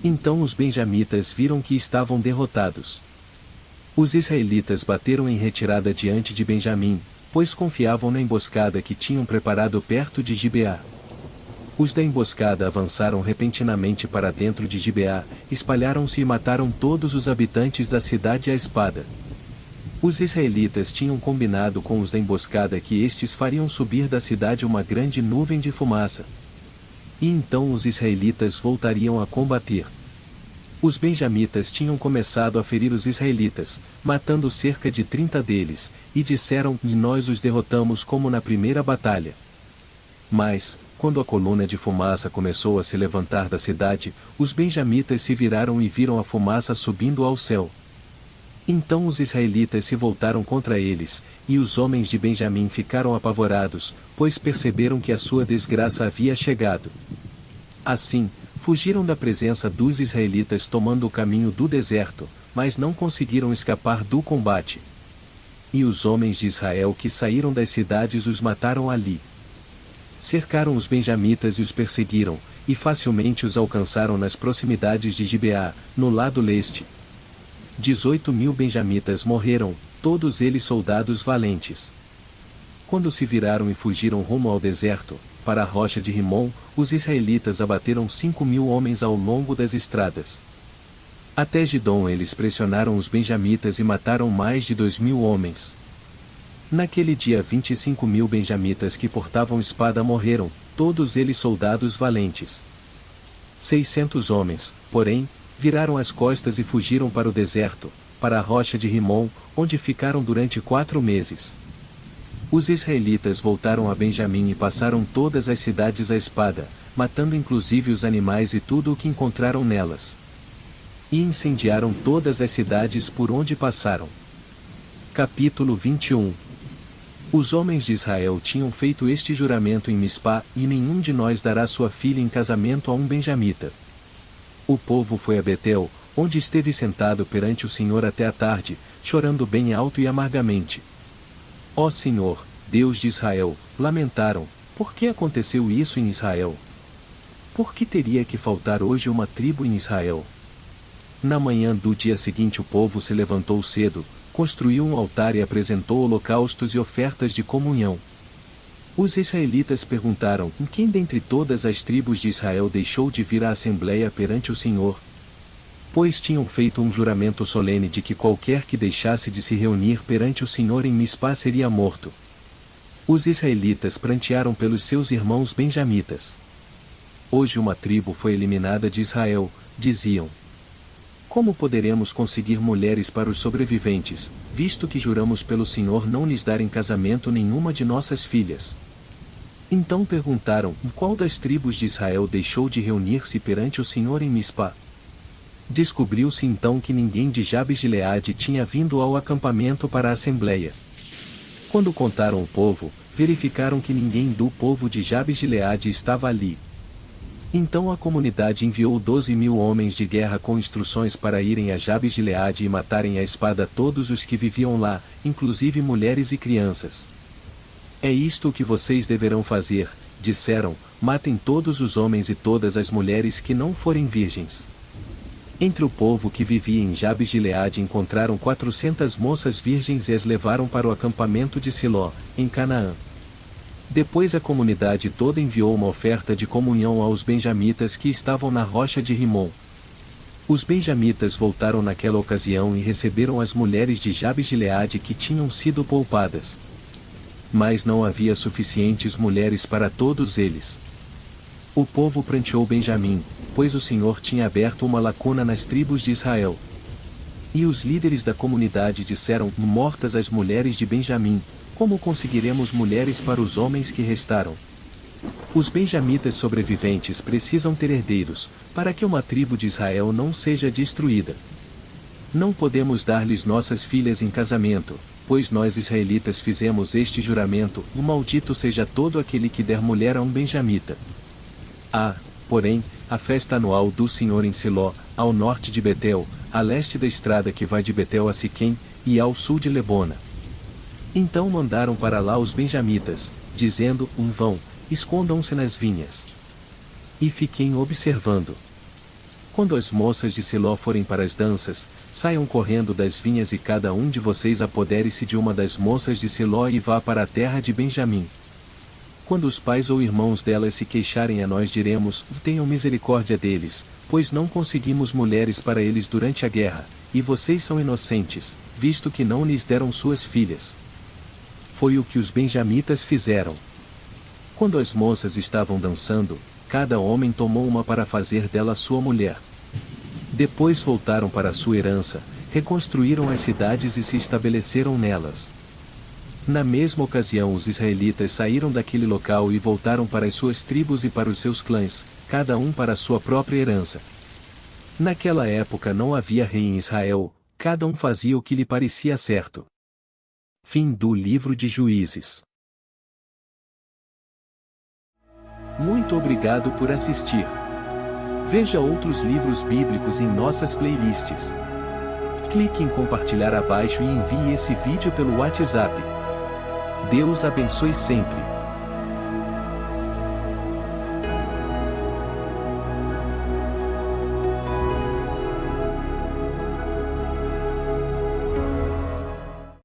Então os benjamitas viram que estavam derrotados. Os israelitas bateram em retirada diante de Benjamim, pois confiavam na emboscada que tinham preparado perto de Gibeá. Os da emboscada avançaram repentinamente para dentro de Gibeá, espalharam-se e mataram todos os habitantes da cidade à espada. Os israelitas tinham combinado com os da emboscada que estes fariam subir da cidade uma grande nuvem de fumaça. E então os israelitas voltariam a combater. Os benjamitas tinham começado a ferir os israelitas, matando cerca de 30 deles, e disseram: nós os derrotamos como na primeira batalha. Mas, quando a coluna de fumaça começou a se levantar da cidade, os benjamitas se viraram e viram a fumaça subindo ao céu. Então os israelitas se voltaram contra eles, e os homens de Benjamim ficaram apavorados, pois perceberam que a sua desgraça havia chegado. Assim, fugiram da presença dos israelitas tomando o caminho do deserto, mas não conseguiram escapar do combate. E os homens de Israel que saíram das cidades os mataram ali. Cercaram os benjamitas e os perseguiram, e facilmente os alcançaram nas proximidades de Gibeá, no lado leste. 18.000 benjamitas morreram, todos eles soldados valentes. Quando se viraram e fugiram rumo ao deserto, para a rocha de Rimom, os israelitas abateram 5.000 homens ao longo das estradas. Até Gidom eles pressionaram os benjamitas e mataram mais de 2.000 homens. Naquele dia 25.000 benjamitas que portavam espada morreram, todos eles soldados valentes. 600 homens, porém, viraram as costas e fugiram para o deserto, para a rocha de Rimom, onde ficaram durante 4 meses. Os israelitas voltaram a Benjamim e passaram todas as cidades à espada, matando inclusive os animais e tudo o que encontraram nelas. E incendiaram todas as cidades por onde passaram. Capítulo 21. Os homens de Israel tinham feito este juramento em Mispá: e nenhum de nós dará sua filha em casamento a um benjamita. O povo foi a Betel, onde esteve sentado perante o Senhor até a tarde, chorando bem alto e amargamente. Ó Senhor, Deus de Israel, lamentaram, Por que aconteceu isso em Israel? Por que teria que faltar hoje uma tribo em Israel? Na manhã do dia seguinte o povo se levantou cedo, construiu um altar e apresentou holocaustos e ofertas de comunhão. Os israelitas perguntaram: quem dentre todas as tribos de Israel deixou de vir à assembleia perante o Senhor? Pois tinham feito um juramento solene de que qualquer que deixasse de se reunir perante o Senhor em Mispá seria morto. Os israelitas prantearam pelos seus irmãos benjamitas. Hoje uma tribo foi eliminada de Israel, diziam. Como poderemos conseguir mulheres para os sobreviventes, visto que juramos pelo Senhor não lhes dar em casamento nenhuma de nossas filhas? Então perguntaram: qual das tribos de Israel deixou de reunir-se perante o Senhor em Mispá? Descobriu-se então que ninguém de Jabes-Gileade tinha vindo ao acampamento para a assembleia. Quando contaram o povo, verificaram que ninguém do povo de Jabes-Gileade estava ali. Então a comunidade enviou 12.000 homens de guerra com instruções para irem a Jabes-Gileade e matarem à espada todos os que viviam lá, inclusive mulheres e crianças. É isto o que vocês deverão fazer, disseram: matem todos os homens e todas as mulheres que não forem virgens. Entre o povo que vivia em Jabes-Gileade encontraram 400 moças virgens e as levaram para o acampamento de Siló, em Canaã. Depois a comunidade toda enviou uma oferta de comunhão aos benjamitas que estavam na rocha de Rimon. Os benjamitas voltaram naquela ocasião e receberam as mulheres de Jabes-Gileade que tinham sido poupadas. Mas não havia suficientes mulheres para todos eles. O povo pranteou Benjamim, pois o Senhor tinha aberto uma lacuna nas tribos de Israel. E os líderes da comunidade disseram: mortas as mulheres de Benjamim, como conseguiremos mulheres para os homens que restaram? Os benjamitas sobreviventes precisam ter herdeiros, para que uma tribo de Israel não seja destruída. Não podemos dar-lhes nossas filhas em casamento, pois nós israelitas fizemos este juramento: maldito seja todo aquele que der mulher a um benjamita. Porém, a festa anual do Senhor em Siló, ao norte de Betel, a leste da estrada que vai de Betel a Siquém, e ao sul de Lebona. Então mandaram para lá os benjamitas, dizendo: vão, escondam-se nas vinhas. E fiquem observando. Quando as moças de Siló forem para as danças, saiam correndo das vinhas e cada um de vocês apodere-se de uma das moças de Siló e vá para a terra de Benjamim. Quando os pais ou irmãos delas se queixarem a nós, diremos: tenham misericórdia deles, pois não conseguimos mulheres para eles durante a guerra, e vocês são inocentes, visto que não lhes deram suas filhas. Foi o que os benjamitas fizeram. Quando as moças estavam dançando, cada homem tomou uma para fazer dela sua mulher. Depois voltaram para sua herança, reconstruíram as cidades e se estabeleceram nelas. Na mesma ocasião os israelitas saíram daquele local e voltaram para as suas tribos e para os seus clãs, cada um para a sua própria herança. Naquela época não havia rei em Israel, cada um fazia o que lhe parecia certo. Fim do livro de Juízes. Muito obrigado por assistir. Veja outros livros bíblicos em nossas playlists. Clique em compartilhar abaixo e envie esse vídeo pelo WhatsApp. Deus abençoe sempre.